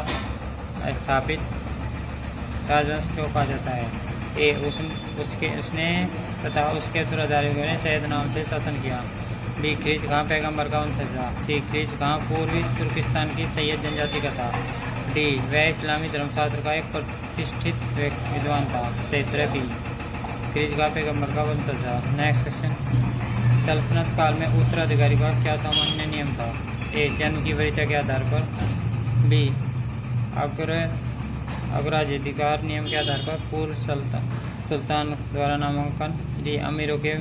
स्थापित राजवंश क्यों कहा जाता है? ए उसने तथा उसके उत्तराधिकारियों ने सैयद नाम से शासन किया। बी खिलजी खां पैगंबर का वंशज था। सी खिलजी खां पूर्वी तुर्किस्तान की सैयद जनजाति का था। डी वह इस्लामी धर्मशास्त्र का एक प्रतिष्ठित विद्वान था। सही उत्तर बी खिलजी खां पैगंबर का वंशज था। नेक्स्ट क्वेश्चन सल्तनत काल में उत्तराधिकारी का क्या सामान्य नियम था? ए जन्म की वरीयता के आधार पर, बी अग्राधिकार नियम के आधार पर पूर्व सुल्तान द्वारा नामांकन, डी अमीरों के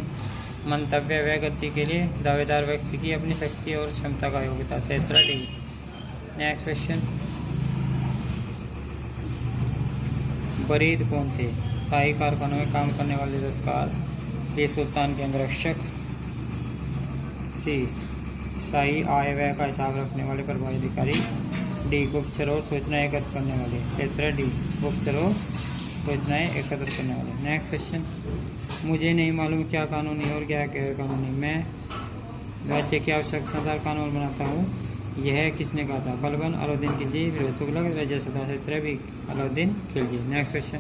मंतव्य व गद्दी के लिए दावेदार व्यक्ति की अपनी शक्ति और क्षमता का योग्यता। सही उत्तर डी। नेक्स्ट क्वेश्चन बरीद कौन थे? शाही कारखानों में काम करने वाले दस्तकार, बी सुल्तान के अंगरक्षक, सी शाही आय व्यय का हिसाब रखने वाले प्रभारी अधिकारी, डी गुप्तचर और सूचनाएं एकत्र करने वाले। क्षेत्र डी गुप्तचर और सूचनाएं एकत्र करने वाले। नेक्स्ट क्वेश्चन मुझे नहीं मालूम क्या कानूनी और क्या गैर कानूनी, मैं राज्य की आवश्यकता अनुसार कानून बनाता हूँ, यह किसने कहा था? बलबन, अलाउद्दीन खिलजी, फिरोज तुगलक, रजिया सदा। क्षेत्र B Alauddin Khilji. Next question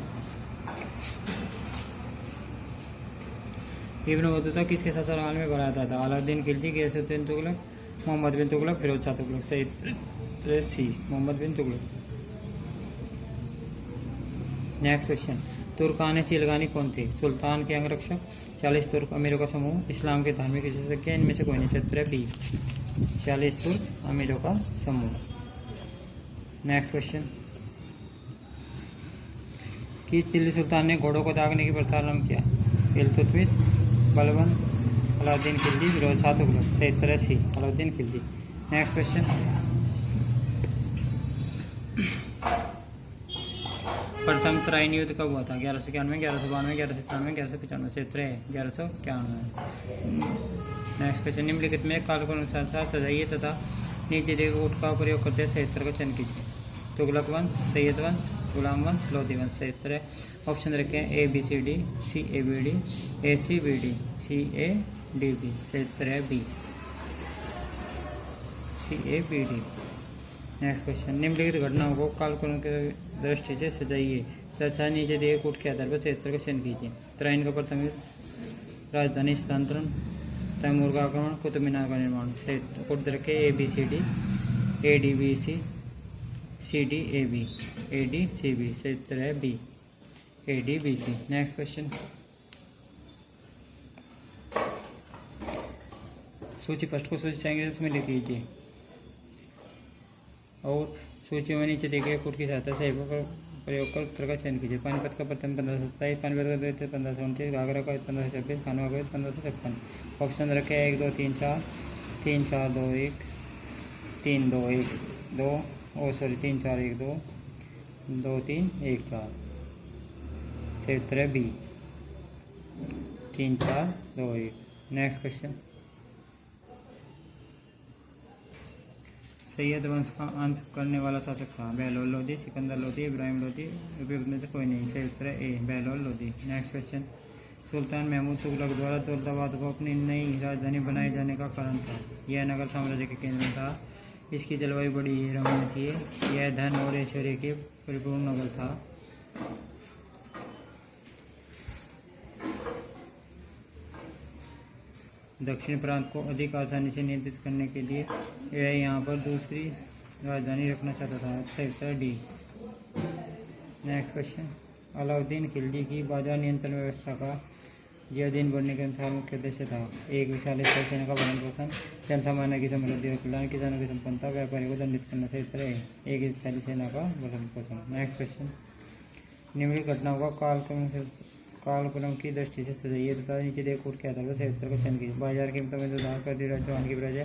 Ibn Battuta किसके शासनकाल में बनाया था? अलाउद्दीन खिलजी, गयासुद्दीन तुगलक, मोहम्मद बिन तुगलक, फिरोज शाह तुगलक। सही उत्तर सी मोहम्मद बिन तुगलक। नेक्स्ट क्वेश्चन तुर्कान चिलगानी कौन थे? सुल्तान के अंगरक्षक, 40 तुर्क अमीरों का समूह, इस्लाम के धार्मिक विशेषज्ञ, इनमें से कोई नहीं। क्षेत्र बी 40 तुर्क अमीरों का समूह। नेक्स्ट क्वेश्चन किस दिल्ली सुल्तान ने घोड़ों को दागने की प्रथा आरंभ किया? इल्तुतमिश, बलबन, अलाउद्दीन खिलजी, फिरोज शाह तुगलक। सही उत्तर सी अलाउद्दीन खिलजी। नेक्स्ट क्वेश्चन प्रथम तराइन युद्ध कब हुआ था? 1191, 1192, 1193, 1195। क्षेत्र है 1191। नेक्स्ट क्वेश्चन निम्नलिखित में कालक्रम अनुसार सजाइए तथा नीचे दिए गए ऊँट का प्रयोग करते सही उत्तर का चयन कीजिए। तुगलक वंश, सैयद वंश, गुलाम वंश, लोधी वंश। सही उत्तर है ऑप्शन रखें A B C D, C A B D, A C B D, C A D B. सही उत्तर है B C A B D. Next question निम्नलिखित घटनाओं को कालक्रम के दृष्टि से सजाइए तथा नीचे दिए कूट के आधार पर सही उत्तर का चयन कीजिए। तराइन का प्रथम युद्ध, राजधानी स्थानांतरण, तैमूर का आक्रमण, कुतुब मीनार का निर्माण। सही कूट रखे A B C D, A D B C, C D A B, A D C B. सही उत्तर है B A D B C. Next question सूची पृष्ठ को सूची सेंटेंस में लिख लीजिए और सूची में नीचे दिए गए कूट की सहायता से प्रयोग कर उत्तर का चयन कीजिए। पानीपत का प्रथम 1527, पानीपत का द्वितीय 1529, घाघरा का 1526, खानवा का 1556। ऑप्शन रखे 1 2 3 4, 3 4 2 1, 3 2 1 2, 3 4 1 2, 2 3 1 4। सही उत्तर है बी 3 4 2 1। नेक्स्ट क्वेश्चन सैयद वंश का अंत करने वाला शासक था? बहलोल लोधी, सिकंदर लोधी, इब्राहिम लोधी। उपयुक्त में से कोई नहीं। सही उत्तर है ए बहलोल लोधी। नेक्स्ट क्वेश्चन सुल्तान महमूद तुगलक द्वारा दौलताबाद को अपनी नई राजधानी बनाए जाने का कारण था? यह नगर साम्राज्य के केंद्र में था, इसकी जलवायु बड़ी रमणीय थी, यह धन और ऐश्वर्य के परिपूर्ण नगर था, दक्षिण प्रांत को अधिक आसानी से नियंत्रित करने के लिए यह यहाँ पर दूसरी राजधानी रखना चाहता था। सही उत्तर D. Next question Alauddin Khilji की बाजार नियंत्रण व्यवस्था का जियाउद्दीन बढ़ने के अनुसार मुख्य उद्देश्य था। एक विशाल स्तर सेना का भरण पोषण, जनसामान्य की समृद्धि और कल्याण, किसानों की संपन्नता, व्यापारियों को दंडित करना से इतर है। एक स्थायी सेना का भरण पोषण। नेक्स्ट क्वेश्चन, निम्नलिखित घटनाओं का कालक्रम की दृष्टि से सजाइए तथा नीचे दिए कोड के आधार पर सही उत्तर का चयन कीजिए। बाजार कीमतों में सुधार, पृथ्वीराज चौहान की प्रजा,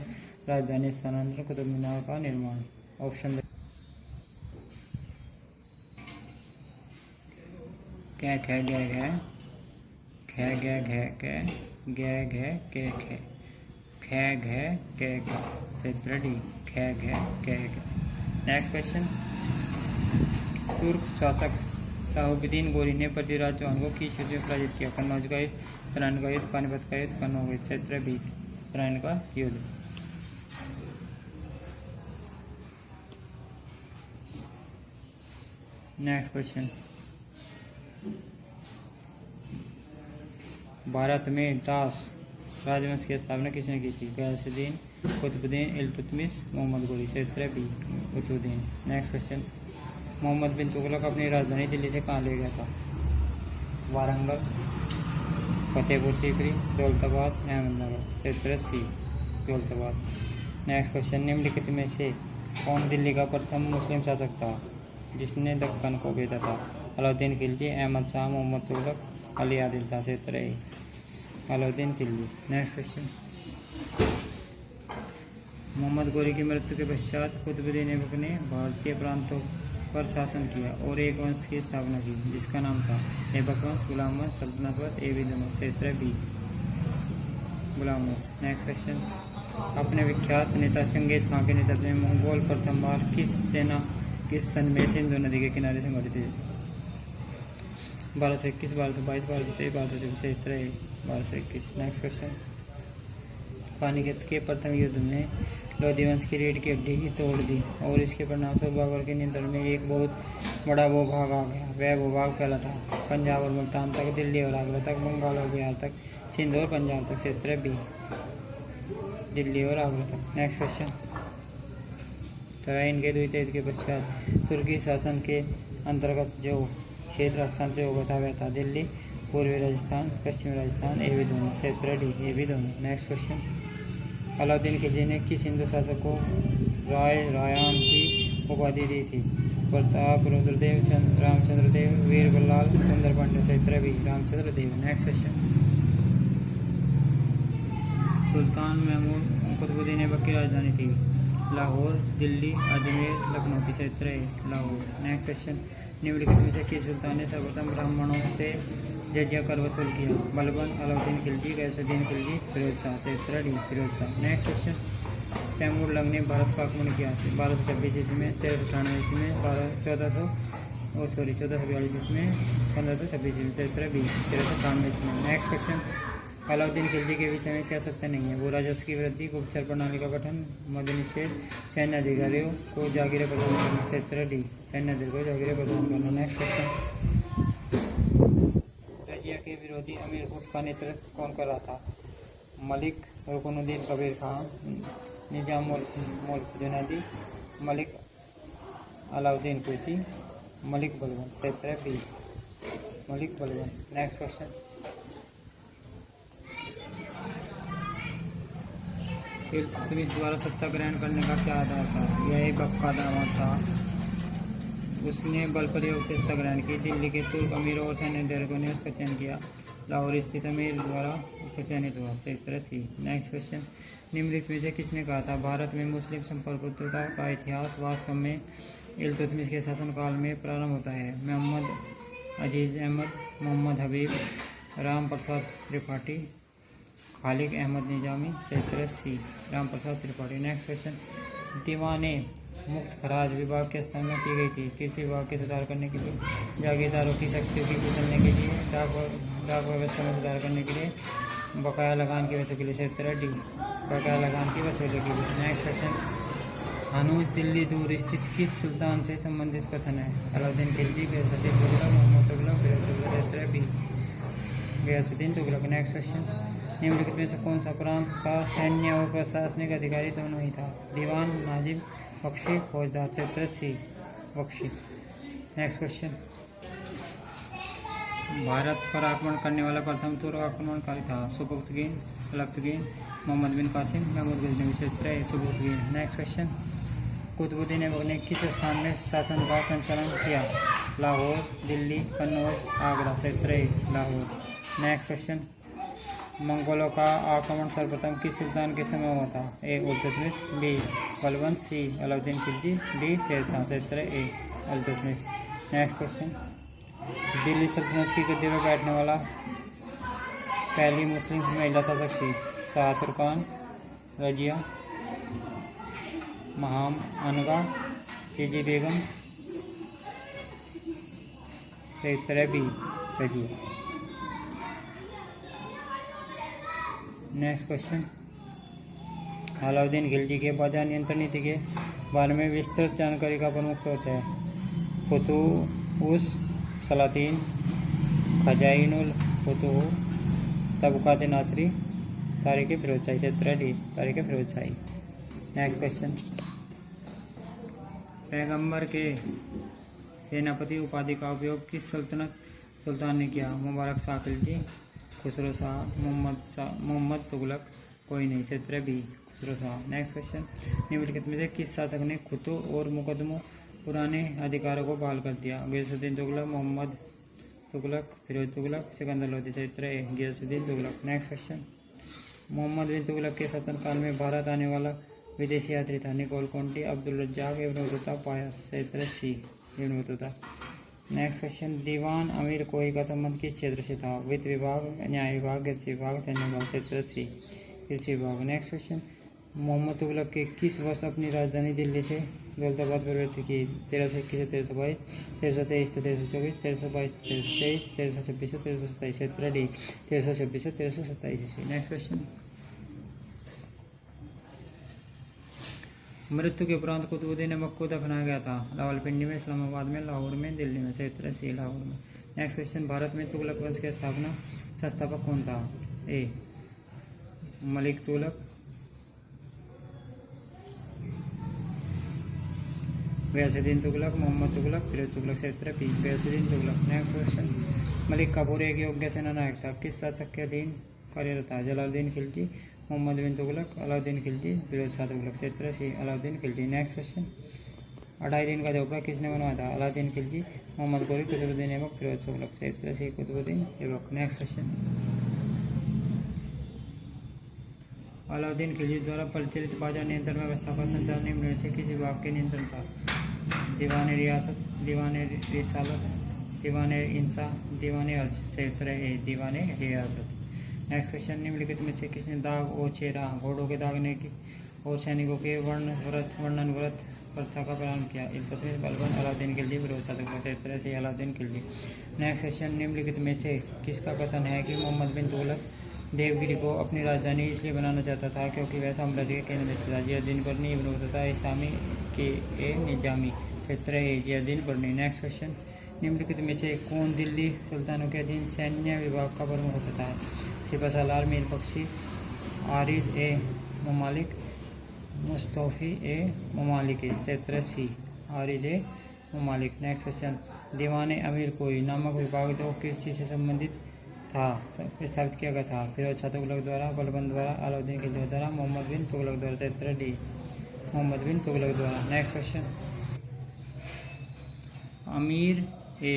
राजधानी स्थानांतरण, कुतुब मीनार का निर्माण। ऑप्शन क्या ख ग घ ख ग घ क ग घ के ख ख घ के ख क्षेत्र डी ख घ के ख। नेक्स्ट क्वेश्चन, तुर्क शासक शाहबुद्दीन गोरी ने पृथ्वीराज चौहान को किस युद्ध में पराजित किया? कन्नौज का युद्ध, तराइन का युद्ध, पानीपत का युद्ध, कन्नौज का युद्ध। क्षेत्र बी तराइन का युद्ध। नेक्स्ट क्वेश्चन, भारत में दास राजवंश की स्थापना किसने की थी? गयासुद्दीन, कुतुबुद्दीन, इल्तुतमिश, मोहम्मद गोरी। क्षेत्र B Qutubuddin. Next question, Mohammad bin Tughlaq अपनी राजधानी दिल्ली से कहाँ ले गया था? वारंगल, फतेहपुर सीकरी, दौलताबाद, अहमदनगर। क्षेत्र सी दौलताबाद। नेक्स्ट क्वेश्चन, निम्नलिखित में से कौन दिल्ली का प्रथम मुस्लिम शासक था जिसने दक्कन को भेजा था? अलाउद्दीन खिलजी, अहमद शाह, मोहम्मद तुगलक, अली आदिल शाह। क्षेत्र ए अलाउद्दीन खिलजी। नेक्स्ट क्वेश्चन, मोहम्मद गोरी की मृत्यु के पश्चात कुतुबुद्दीन ऐबक ने भारतीय प्रांतों पर शासन किया और एक वंश की स्थापना की जिसका नाम था ऐबक वंश, गुलाम वंश, सल्तनत वंश। ए बी दोनों। क्षेत्र बी गुलाम वंश। नेक्स्ट क्वेश्चन, अपने विख्यात नेता चंगेज खां के नेतृत्व में मंगोल प्रथम बार किस सन में सिंधु नदी के किनारे संगठित हुए? 1221, 1222, 1223, 1224। क्षेत्र ए 1221। नेक्स्ट क्वेश्चन, पानीपत के प्रथम युद्ध में लोधी वंश की रीढ़ की हड्डी की तोड़ दी और इसके परिणामस्वरूप बाबर के नियंत्रण में एक बहुत बड़ा भूभाग आ गया। वह भूभाग फैला था पंजाब और मुल्तान तक, दिल्ली और आगरा तक, बंगाल और बिहार तक, सिंध और पंजाब तक। क्षेत्र बी दिल्ली और आगरा तक। नेक्स्ट क्वेश्चन, तराइन के द्वितीय युद्ध के पश्चात तुर्की शासन के अंतर्गत जो क्षेत्र हस्तांतरित से होगा था वह था दिल्ली, पूर्वी राजस्थान, पश्चिमी राजस्थान। ए बी दोनों। क्षेत्र डी ए बी दोनों। नेक्स्ट क्वेश्चन, अलाउद्दीन खिलजी ने किस हिंदू शासक को रायान की उपाधि दी थी? प्रताप रुद्रदेव, रामचंद्र देव, वीर बल्लाल, सुंदर पांड्य। क्षेत्र बी रामचंद्र देव। नेक्स्ट क्वेश्चन, सुल्तान महमूद कुतुबुद्दीन ऐबक की राजधानी थी? लाहौर, दिल्ली, अजमेर, लखनऊ। की। क्षेत्र ए लाहौर। नेक्स्ट क्वेश्चन, निम्नलिखित में से किस सुल्तान ने सर्वप्रथम ब्राह्मणों से जजिया कर वसूल किया? बलबन, अलाउद्दीन खिलजी, गयासुद्दीन खिलजी, फिरोज शाह। क्षेत्र D Firoz Shah. Next question, Timur Lang ने भारत का आक्रमण किया 1226 ईस्वी में, 1398 ईस्वी में, 1442 ईस्वी में, 1526 ईस्वी में। क्षेत्र बी 1393 ईस्वी में। नेक्स्ट क्वेश्चन, अलाउद्दीन खिलजी के विषय में क्या सत्य नहीं है? वो राजस्व की वृद्धि, गुप्तचर प्रणाली का गठन, मद्य निषेध, सैन्य अधिकारियों को जागीरें प्रदान करना। क्षेत्र डी सैन्य अधिकारियों को जागीरें प्रदान करना। नेक्स्ट क्वेश्चन, रजिया के विरोधी अमीर गुट का नेतृत्व कौन कर रहा था? मलिक रुकनुद्दीन कबीर खान, निजाम मुल्क जुनैदी, मलिक अलाउद्दीन खिलजी, मलिक बलबन। क्षेत्र B Malik Balban. Next question, Iltutmish द्वारा सत्ता ग्रहण करने का क्या आधार था? यह ऐबक का दावा था। उसने बल प्रयोग से सत्ता ग्रहण की। दिल्ली के तुर्क अमीरों और सैन्य अधिकारियों ने उसका चयन किया। लाहौर स्थित अमीर द्वारा उसका चयनित हुआ। क्षेत्र सी। नेक्स्ट क्वेश्चन, निम्नलिखित में से किसने कहा था भारत में मुस्लिम संप्रभुता का इतिहास वास्तव में इल्तुतमिश के शासनकाल में प्रारंभ होता है? मोहम्मद अजीज अहमद, मोहम्मद हबीब, राम प्रसाद त्रिपाठी, खालिद अहमद निजामी। क्षेत्र सी राम प्रसाद त्रिपाठी। नेक्स्ट क्वेश्चन, दीवाने मुफ्त खराज विभाग की स्थापना की गई थी? कृषि विभाग के सुधार करने के लिए, जागीरदारों की शक्तियों की कुचलने के लिए, डाक व्यवस्था में सुधार करने के लिए, बकाया लगान की वसूली के लिए। क्षेत्र डी बकाया लगान की वसूली के लिए। नेक्स्ट क्वेश्चन, हनूज दिल्ली दूर स्थित किस सुल्तान से संबंधित कथन है? अलाउद्दीन खिलजी, गयासुद्दीन तुगलक, मोहम्मद तुगलक, फिरोज तुगलक। क्षेत्र B Ghiyasuddin Tughlaq. Next question, निम्नलिखित में से कौन सा प्रांत का सैन्य और प्रशासनिक अधिकारी दोनों ही था? दीवान, नाजिब, बख्शी, फौजदार। क्षेत्र सी बख्शी। नेक्स्ट क्वेश्चन, भारत पर आक्रमण करने वाला प्रथम तुर्क आक्रमणकारी था? सुबुक्तगीन, अलब्तगीन, मोहम्मद बिन कासिम, महमूद गजनवी। क्षेत्र ए सुबुक्तगीन। नेक्स्ट क्वेश्चन, कुतुबुद्दीन ऐबक ने किस स्थान में शासन का संचालन किया? लाहौर, दिल्ली, कन्नौज, आगरा। क्षेत्र ए लाहौर। नेक्स्ट क्वेश्चन, मंगोलों का आक्रमण सर्वप्रथम किस सुल्तान के समय हुआ था? A Iltutmish, B Balban, C Alauddin Khilji, D Sher Shah. क्षेत्र ए इल्तुतमिश। नेक्स्ट क्वेश्चन, दिल्ली सल्तनत की गद्दी पर बैठने वाला पहली मुस्लिम महिला शासक थी? शाह तुर्कान, रजिया, महाम अनगा, जीजी बेगम। क्षेत्र B Razia. Next question, Alauddin Khilji के बाजार नियंत्रण नीति के बारे में विस्तृत जानकारी का प्रमुख स्रोत है? फुतूहुस सलातीन, खजाइनुल फुतूह, तबकात नासरी, तारीख फिरोजशाही। क्षेत्र डी तारीख फिरोजशाही। नेक्स्ट क्वेश्चन, पैगंबर के सेनापति उपाधि का उपयोग किस सुल्तान ने किया? मुबारक शाह खिलजी, खुसरो शाह, मोहम्मद तुगलक, कोई नहीं। क्षेत्र B Khusro Shah. Next question, निम्नलिखित में से किस शासक ने खुतों और मुकदमों पुराने अधिकारों को बहाल कर दिया? गियासुद्दीन तुगलक, मोहम्मद तुगलक, फिरोज तुगलक, सिकंदर लोधी। क्षेत्र A Ghiyasuddin Tughlaq. Next question, Mohammad bin Tughlaq के शासनकाल में भारत आने वाला विदेशी यात्री था? Niccolo Conti, Abdul Razzaq, Ibn Battuta, Paes. क्षेत्र C Ibn Battuta. Next question, दीवान अमीर कोई का संबंध किस क्षेत्र से था? वित्त विभाग, न्याय विभाग, कृषि विभाग, सैन्य विभाग। क्षेत्र सी कृषि विभाग। नेक्स्ट क्वेश्चन, मोहम्मद तुगलक के किस वर्ष अपनी राजधानी दिल्ली से दौलताबाद परिवर्तित की? 1321 से 1322, 1323 से 1324, 1322 से 1323, 1326 से 1327। क्षेत्र डी 1326 से 1327। नेक्स्ट क्वेश्चन, मृत्यु के उपरांत कुतुबुद्दीन ऐबक को दफनाया गया था? रावलपिंडी में, इस्लामाबाद में, लाहौर में, दिल्ली में। क्षेत्र सी लाहौर में। नेक्स्ट क्वेश्चन, भारत में तुगलक वंश के संस्थापक कौन था? ए मलिक तुगलक, गयासुद्दीन तुगलक, मोहम्मद तुगलक, फिरोज तुगलक। क्षेत्र B Ghiyasuddin Tughlaq. Next question, Malik Kafur एक योग्य सेना नायक था? किस शासक के अधीन कार्यरत था? जलालुद्दीन खिलजी, मोहम्मद बिन तुगलक, अलाउद्दीन खिलजी, फिरोज शाह तुगलक। क्षेत्र सी अलाउद्दीन खिलजी। नेक्स्ट क्वेश्चन, 2.5 दिन का झोपड़ा किसने बनवाया था? अलाउद्दीन खिलजी, मोहम्मद गौरी, कुतुबुद्दीन ऐबक, फिरोज तुगलक। क्षेत्र सी कुतुबुद्दीन ऐबक। नेक्स्ट क्वेश्चन, अलाउद्दीन खिलजी द्वारा परिचालित बाजार नियंत्रण व्यवस्था का संचालन निम्न में से किस विभाग के नियंत्रण था? दीवान रियासत, दीवान रिसालत, दीवान इंसा, दीवान अर्ज। क्षेत्र ए दीवान रियासत। नेक्स्ट क्वेश्चन, निम्नलिखित में से किसने दाग और चेहरा घोड़ों के दागने की और सैनिकों के वर्णन व्रत प्रथा का प्रारंभ किया? इल्तुतमिश, बलबन, अलाउद्दीन खिलजी, फिरोज शाह तुगलक। क्षेत्र से अलाउद्दीन खिलजी। नेक्स्ट क्वेश्चन, निम्नलिखित में से किसका कथन है कि मोहम्मद बिन तुगलक देवगिरी को अपनी राजधानी इसलिए बनाना चाहता था क्योंकि वह साम्राज्य के केंद्र में था? जियाउद्दीन बर्नी, इब्न बतूता, इसामी के ए निजामी। क्षेत्र ए जियाउद्दीन बर्नी। नेक्स्ट क्वेश्चन, निम्नलिखित में से कौन दिल्ली सुल्तानों के अधीन सैन्य विभाग का प्रमुख होता था? सिपह सालार, मीर बख्शी, आरिज ए ममालिक, मुस्तौफी ए ममालिक। क्षेत्र सी आरिज ए ममालिक। नेक्स्ट क्वेश्चन, दीवान अमीर कोई नामक विभाग जो किस चीज़ से संबंधित था स्थापित किया गया था? फिरोज शाह तुगलक द्वारा, बलबन द्वारा, अलाउद्दीन खिलजी द्वारा, मोहम्मद बिन तुगलक द्वारा। क्षेत्र डी मोहम्मद बिन तुगलक द्वारा। नेक्स्ट क्वेश्चन, अमीर ए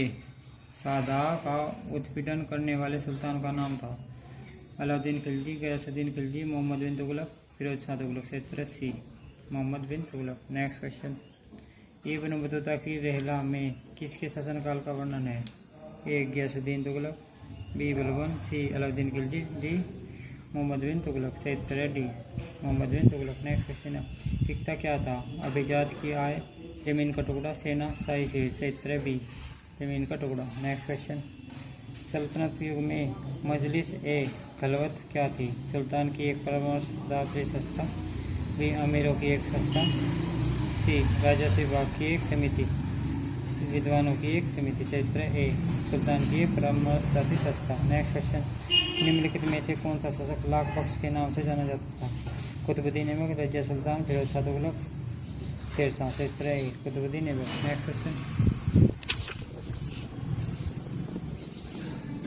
सादा का उत्पीड़न करने वाले सुल्तान का नाम था? अलाउद्दीन खिलजी, गयासुद्दीन खिलजी, मोहम्मद बिन तुगलक, फिरोज शाह तुगलक। क्षेत्र C Mohammad bin Tughlaq. Next question, Ibn Battuta की रहला में किसके शासनकाल का वर्णन है? A Ghiyasuddin Tughlaq, B Balban, C Alauddin Khilji, D Mohammad bin Tughlaq. क्षेत्र D Mohammad bin Tughlaq. Next question है, फिक्ता क्या था? अभिजात की आय, जमीन का टुकड़ा, सेना, शाही शेर। क्षेत्र बी जमीन का टुकड़ा। नेक्स्ट क्वेश्चन, सल्तनत युग में मजलिस ए खलवत क्या थी? सुल्तान की एक परामर्शदात्री संस्था, बी अमीरों की एक संस्था, सी राजस्व विभाग की एक समिति, विद्वानों की एक समिति। क्षेत्र ए सुल्तान की एक परामर्शदात्री संस्था। नेक्स्ट क्वेश्चन, निम्नलिखित में से कौन सा शासक लाख बख्श के नाम से जाना जाता था? कुतुबुद्दीन ऐबक, रजिया सुल्तान, फिरोज शाह तुगलक, शेरशाह। क्षेत्र ए कुतुबुद्दीन ऐबक। नेक्स्ट क्वेश्चन,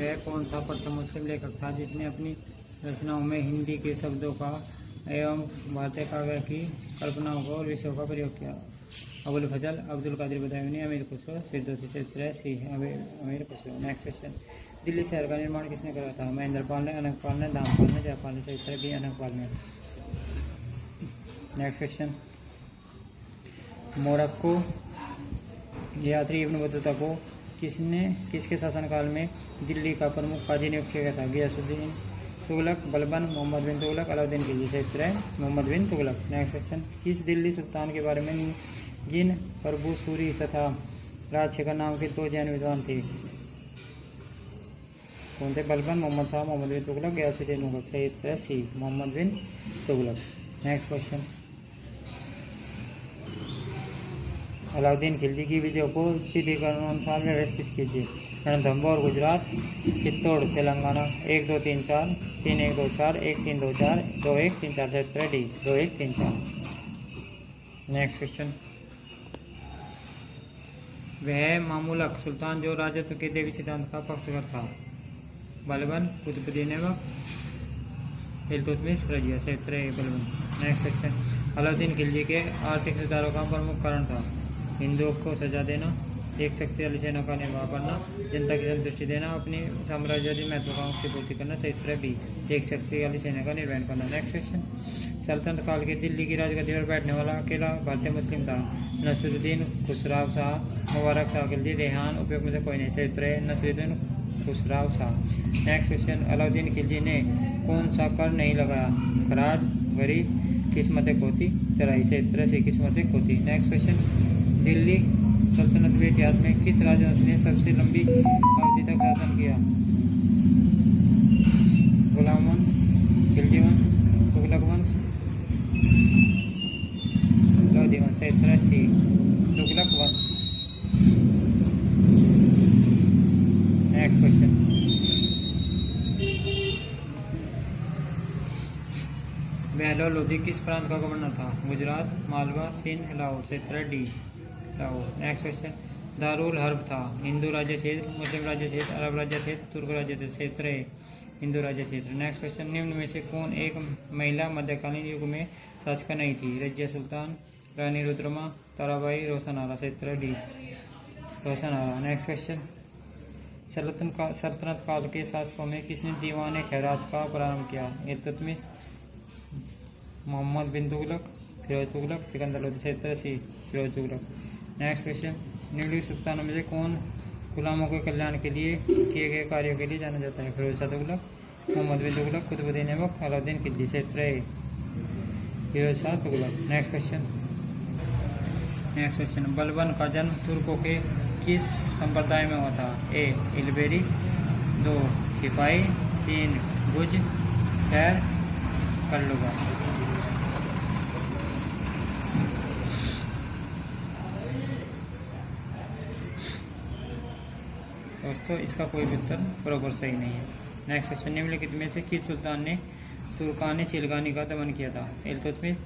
वह कौन सा प्रथम मुस्लिम लेखक था जिसने अपनी रचनाओं में हिंदी के शब्दों का एवं भारतीय काव्य की कल्पनाओं को और विषयों का प्रयोग किया? अबुल फजल, अब्दुल कादिर बदायूनी, अमीर खुसरो, फिरदौसी क्षेत्र सी अमीर खुसरो। नेक्स्ट क्वेश्चन, दिल्ली शहर का निर्माण किसने करा था? महेंद्र पाल ने, अनंग पाल ने, दामपाल ने, जयपाल ने, क्षेत्र बी अनंग पाल ने। नेक्स्ट क्वेश्चन, मोरक्को यात्री इब्न बतूता को किसके शासनकाल में दिल्ली का प्रमुख काजी नियुक्त किया गया था? गियासुद्दीन तुगलक, बलबन, मोहम्मद बिन तुगलक, अलाउद्दीन खिलजी। क्षेत्र है मोहम्मद बिन तुगलक। नेक्स्ट क्वेश्चन, किस दिल्ली सुल्तान के बारे में जिन प्रभुसूरी तथा राजशेखर नाम के दो जैन विद्वान थे? कौन थे? बलबन, मोहम्मद शाह, मोहम्मद बिन तुगलक, गियासुद्दीन तुगलक। क्षेत्र C Mohammad bin Tughlaq. Next question, Alauddin Khilji की विजय को तिथि के अनुसार व्यवस्थित कीजिए। रणथंबोर गुजरात, चित्तौड़ तेलंगाना। 1 2 3 4 3 1 2 4 1 3 2 4 2 1 3 4। क्षेत्र डी 2 1 3 4। नेक्स्ट क्वेश्चन, वह मामूलक सुल्तान जो राजत्व के देवी सिद्धांत का पक्षधर था? बलबन, कुतुबुद्दीन ऐबक, इल्तुतमिश, रजिया। क्षेत्र ए बलबन। नेक्स्ट क्वेश्चन, अलाउद्दीन खिलजी के आर्थिक सुधारों का प्रमुख कारण था? हिंदुओं को सजा देना, एक शक्तिशाली सेना का निर्वाह करना, जनता की संतुष्टि देना, अपनी साम्राज्यवादी महत्वाकांक्षा की पूर्ति करना। क्षेत्र बी एक शक्तिशाली सेना का निर्वहन करना। नेक्स्ट क्वेश्चन, सल्तनत काल के दिल्ली की राजगद्दी पर बैठने वाला अकेला भारतीय मुस्लिम था? नसरुद्दीन, खुसराव शाह, मुबारक शाह खिलजी, रेहान। उपयोग में से कोई नहीं। क्षेत्र है नसरुद्दीन खुसराव शाह। नेक्स्ट क्वेश्चन, अलाउद्दीन खिलजी ने कौन सा कर नहीं लगाया? खराज, गरीब, किस्मत खोती, चराई। क्षेत्र से किस्मत खोती। नेक्स्ट क्वेश्चन, दिल्ली सल्तनत के इतिहास में किस राजवंश ने सबसे लंबी अवधि तक शासन किया? गुलाम वंश, खिलजी वंश, तुगलक वंश, लोधी वंश। क्षेत्र सी तुगलक वंश। नेक्स्ट क्वेश्चन, बहलोल लोधी किस प्रांत का गवर्नर था? गुजरात, मालवा, सिंध, लाहौर। क्षेत्र D Lahore. Next question, Darul herb था? हिंदू राज्य क्षेत्र, मुस्लिम राज्य क्षेत्र, अरब राज्य क्षेत्र, तुर्क राज्य क्षेत्र है हिंदू राज्य क्षेत्र। नेक्स्ट क्वेश्चन, निम्न में से कौन एक महिला मध्यकालीन युग में शासक नहीं थी? रजिया सुल्तान, रानी रुद्रमा, ताराबाई, रोशन आरा। क्षेत्र डी रोशन आरा। नेक्स्ट क्वेश्चन, सल्तनत काल के शासकों में किसने दीवान खैरात का प्रारंभ किया? इल्तुतमिश, मोहम्मद बिन तुगलक, फिरोज तुगलक, सिकंदर लोधी। क्षेत्र सी फिरोज तुगलक। नेक्स्ट क्वेश्चन, निम्नलिखित सुल्तानों में से कौन गुलामों के कल्याण के लिए किए गए कार्यों के लिए जाना जाता है? फिरोज शाह तुगलक, मोहम्मद बिन तुगलक, कुतुबुद्दीन ऐबक, अलाउद्दीन खिलजी। क्षेत्र ए फिरोज शाह तुगलक। नेक्स्ट क्वेश्चन, बलबन का जन्म तुर्कों के किस संप्रदाय में हुआ था? ए इलबेरी, 2 सिपाही, 3 गुज, 4 कल्लुगा। दोस्तों इसका कोई भी उत्तर बराबर सही नहीं है। नेक्स्ट क्वेश्चन, निम्नलिखित में से किस सुल्तान ने तुर्कान चिलगानी का दमन किया था? इल्तुतमिश,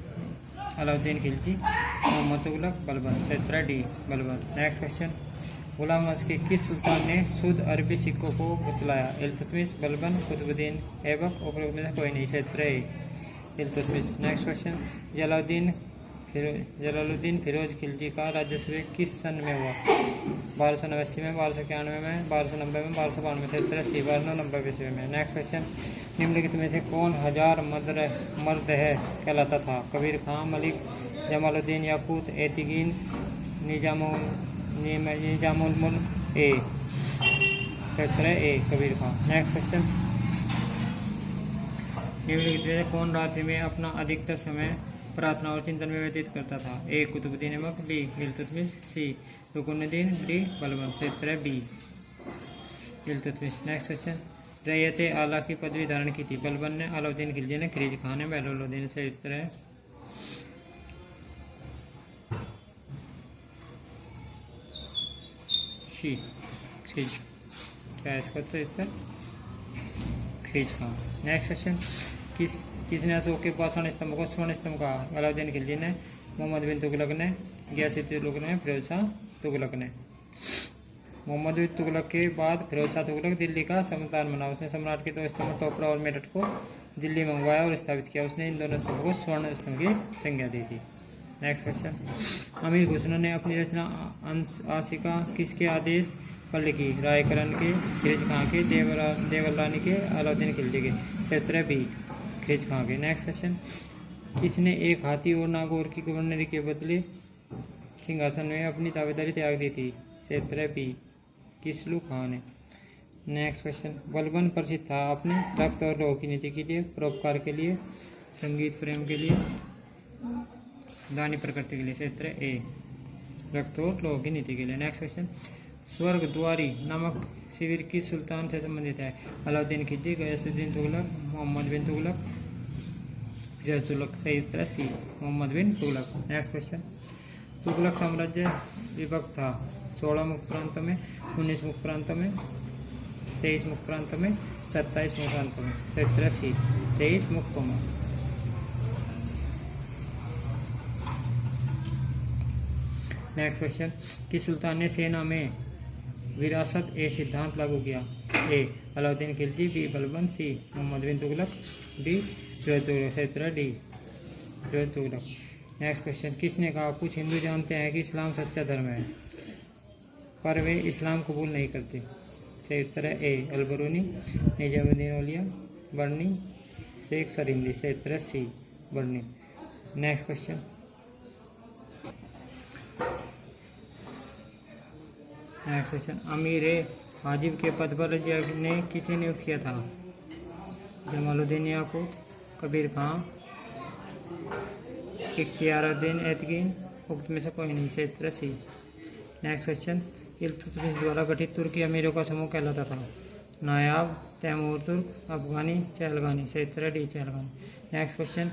अलाउद्दीन खिलजी, मोहम्मद तुगलक, बलबन। क्षेत्र डी बलबन। नेक्स्ट क्वेश्चन, गुलाम वंश के किस सुल्तान ने शुद्ध अरबी सिक्कों को बतलाया? इल्तुतमिश, बलबन, कुतुबुद्दीन ऐबक। उपयोग में से कोई नहीं। क्षेत्र ए इल्तुतमिश। नेक्स्ट क्वेश्चन, जलालुद्दीन फिरोज खिलजी का राज्यस्व किस सन में हुआ? 1289 में, 1291 में, 1290 में, 1292 में। क्षेत्र सी 1290 में। नेक्स्ट क्वेश्चन, निम्नलिखित में से कौन हजार मर्दह कहलाता था? कबीर खां, मलिक, जमालुद्दीन याकूत, एतिगीन, निजामुल मुल्क। ए क्षेत्र ए कबीर खां। नेक्स्ट क्वेश्चन, निम्नलिखित में से कौन रात्रि में अपना अधिकतर समय प्रार्थना और चिंतन में व्यतीत करता था? A Qutbuddin Aibak, B Iltutmish, C Ruknuddin, D Balban. क्षेत्र बी इल्तुतमिश। नेक्स्ट क्वेश्चन, रैयत आला की पदवी धारण की थी? बलबन ने, अलाउद्दीन खिलजी ने, खिरीज खान ने, बहलोल लोधी ने। क्षेत्र है शी खिरीज। क्या है इसका उत्तर? खिरीज खान। नेक्स्ट क्वेश्चन, किसने अशोक के पाषाण स्तंभ को स्वर्ण स्तंभ कहा? अलाउद्दीन खिलजी ने, मोहम्मद बिन तुगलक ने, गियासुद्दीन तुगलक ने, फिरोज शाह तुगलक ने। मोहम्मद बिन तुगलक के बाद फिरोज शाह तुगलक दिल्ली का सुल्तान बना। उसने सम्राट के दो स्तंभ टोपरा और मेरठ को दिल्ली मंगवाया और स्थापित किया। उसने इन दोनों स्तंभों को स्वर्ण स्तंभ की संज्ञा दी थी। नेक्स्ट क्वेश्चन, अमीर खुसरो ने अपनी रचना आशिका किसके आदेश पर लिखी? रायकरण के, खिरज खां के, देवल रानी के, अलाउद्दीन खिलजी के। क्षेत्र बी, खिरज खां के। नेक्स्ट क्वेश्चन, किसने एक हाथी और नागौर की गवर्नरी के बदले सिंहासन में अपनी दावेदारी त्याग दी थी? क्षेत्र बी, किसलू खां ने। नेक्स्ट क्वेश्चन, बलबन प्रसिद्ध था अपने रक्त और लौह की नीति के लिए, परोपकार के लिए, संगीत प्रेम के लिए, दानी प्रकृति के लिए। क्षेत्र ए, रक्त और लौह की नीति के लिए। नेक्स्ट क्वेश्चन, स्वर्ग द्वारी नामक शिविर किस सुल्तान से संबंधित है? अलाउद्दीन खिलजी, गयासुद्दीन तुगलक, मोहम्मद बिन तुगलक, फिरोज तुगलक। क्षेत्र C, Mohammad bin Tughlaq. Next question, Tughlaq साम्राज्य विभक्त था 16 मुक्त प्रांतों में, 19 मुक्त प्रांतों में, 23 मुक्त प्रांतों में, 27 मुक्त प्रांतों में। क्षेत्र सी, 23 मुक्तों में। नेक्स्ट क्वेश्चन, किस सुल्तान ने सेना में विरासत ए सिद्धांत लागू किया? A, Alauddin Khilji, B, Balban, C, Mohammad bin Tughlaq, D, Firoz Tughlaq. क्षेत्र D, Firoz Tughlaq. Next question, किसने कहा कुछ हिंदू जानते हैं कि इस्लाम सच्चा धर्म है पर वे इस्लाम कबूल नहीं करते? क्षेत्र ए, अल-बरूनी, निजामुद्दीन औलिया, बर्नी, शेख सरिंदी। क्षेत्र सी, बर्नी। नेक्स्ट क्वेश्चन, अमीर हाजिब के पद पर रजिया ने किसे नियुक्त किया था? जमालुद्दीन याकूत, कबीर खां, इख्तियारुद्दीन ऐतकीन, उक्त में से कोई नहीं। क्षेत्र सी। नेक्स्ट क्वेश्चन, इल्तुतमिश द्वारा गठित तुर्की अमीरों का समूह कहलाता था? नायाब, तैमूर तुर्क, अफगानी, चहलगानी। क्षेत्र डी, चहलगानी। नेक्स्ट क्वेश्चन,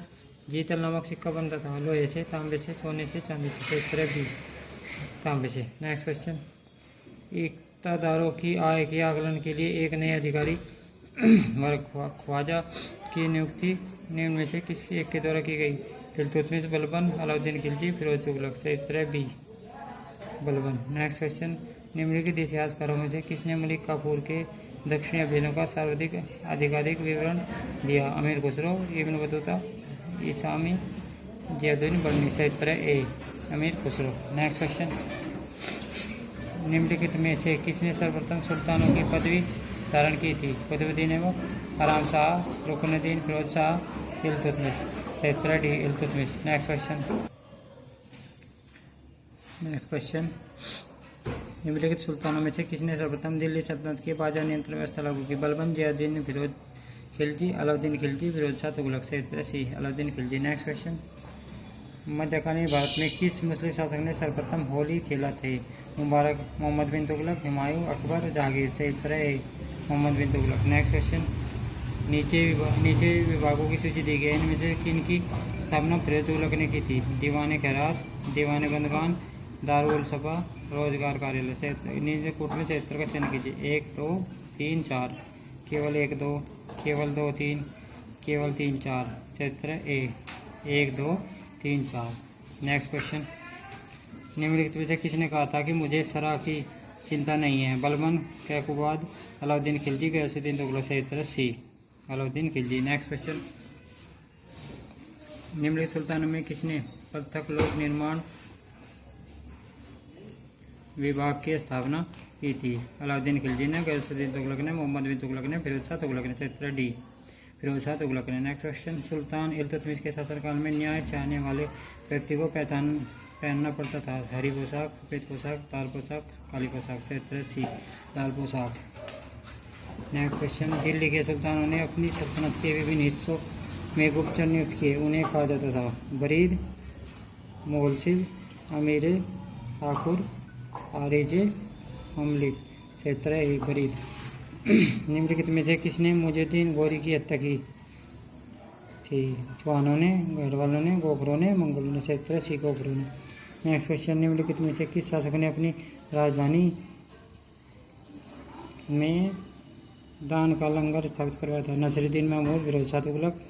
जीतल नामक सिक्का बनता था लोहे से, तांबे से, सोने से, चांदी से। क्षेत्र बी, तांबे से। नेक्स्ट क्वेश्चन, इक्तादारों की आय के आकलन के लिए एक नए अधिकारी वर्ग ख्वाजा की नियुक्ति निम्न में से किसी एक के द्वारा की गई? इल्तुतमिश, बलबन, अलाउद्दीन खिलजी, फिरोज तुगलक। क्षेत्र बी, बलबन। नेक्स्ट क्वेश्चन, निम्नलिखित इतिहासकारों में से किसने मलिक काफूर के दक्षिणी अभियानों का सर्वाधिक आधिकारिक विवरण दिया? अमीर खुसरो, इब्न बतूता, इसामी, जियाउद्दीन बर्नी। क्षेत्र ए, अमीर खुसरो। नेक्स्ट क्वेश्चन, निम्नलिखित में से किसने सर्वप्रथम सुल्तानों की पदवी धारण की थी? कुतुबुद्दीन ऐबक, आराम शाह, रुकनुद्दीन, फिरोज शाह, इल्तुतमिश। क्षेत्र डी, इल्तुतमिश। नेक्स्ट क्वेश्चन, निम्नलिखित सुल्तानों में से किसने सर्वप्रथम दिल्ली सल्तनत की बाजार नियंत्रण व्यवस्था लागू की? बलबन, जियाउद्दीन, फिरोज खिलजी, अलाउद्दीन खिलजी, फिरोज शाह तुगलक। क्षेत्र सी, अलाउद्दीन खिलजी। नेक्स्ट क्वेश्चन, मध्यकालीन भारत में किस मुस्लिम शासक ने सर्वप्रथम होली खेला थे? मुबारक, मोहम्मद बिन तुगलक, हुमायूं, अकबर, जहांगीर। क्षेत्र ए, मोहम्मद बिन तुगलक। नेक्स्ट क्वेश्चन, नीचे विभागों की सूची दी गई है, इनमें से किन की स्थापना फिरोज तुगलक ने की थी? दीवान खैरात, दीवान बंदगान, दारुल सफा, रोजगार कार्यालय। नीचे कूट में क्षेत्र का चयन कीजिए। 1, 2, 3, 4। केवल 1, 2, केवल 2, 3, केवल 3, 4। क्षेत्र ए, 1, 2, 3, 4। नेक्स्ट क्वेश्चन, निम्नलिखित में से किसने कहा था कि मुझे सरा की चिंता नहीं है? बलबन, कैकुबाद, अलाउद्दीन खिलजी, गयासुद्दीन तुगलक। क्षेत्र सी, अलाउद्दीन खिलजी। नेक्स्ट क्वेश्चन, निम्नलिखित सुल्तानों में किसने पृथक लोक निर्माण विभाग की स्थापना की थी? अलाउद्दीन खिलजी ने, गयासुद्दीन तुगलक ने, मोहम्मद बिन तुगलक ने, फिरोज शाह तुगलक ने। क्षेत्र डी, फिरोज शाह तुगलक ने। नेक्स्ट क्वेश्चन, सुल्तान इल्तुतमिश के शासनकाल में न्याय चाहने वाले व्यक्ति को पहनना पड़ता था? हरी पोशाक, सफेद पोशाक, लाल पोशाक, काली पोशाक। क्षेत्र सी, लाल पोशाक। नेक्स्ट क्वेश्चन, दिल्ली के सुल्तानों ने अपनी सल्तनत के विभिन्न हिस्सों में गुप्तचर नियुक्त किए, उन्हें कहा जाता था? बरीद, मोगलसिब, अमीर आखुर, आरिजे, ममलिक। क्षेत्र ए, बरीद। निम्नलिखित में से किसने मुइजुद्दीन गौरी की हत्या की थी? चौहानों ने, गढ़वालों ने, गोखरों ने, मंगलों ने। क्षेत्र सी, गोखरों ने। नेक्स्ट क्वेश्चन, निम्नलिखित में से किस शासक ने अपनी राजधानी में दान का लंगर स्थापित करवाया था? नसीरुद्दीन महमूद, फिरोज शाह तुगलक,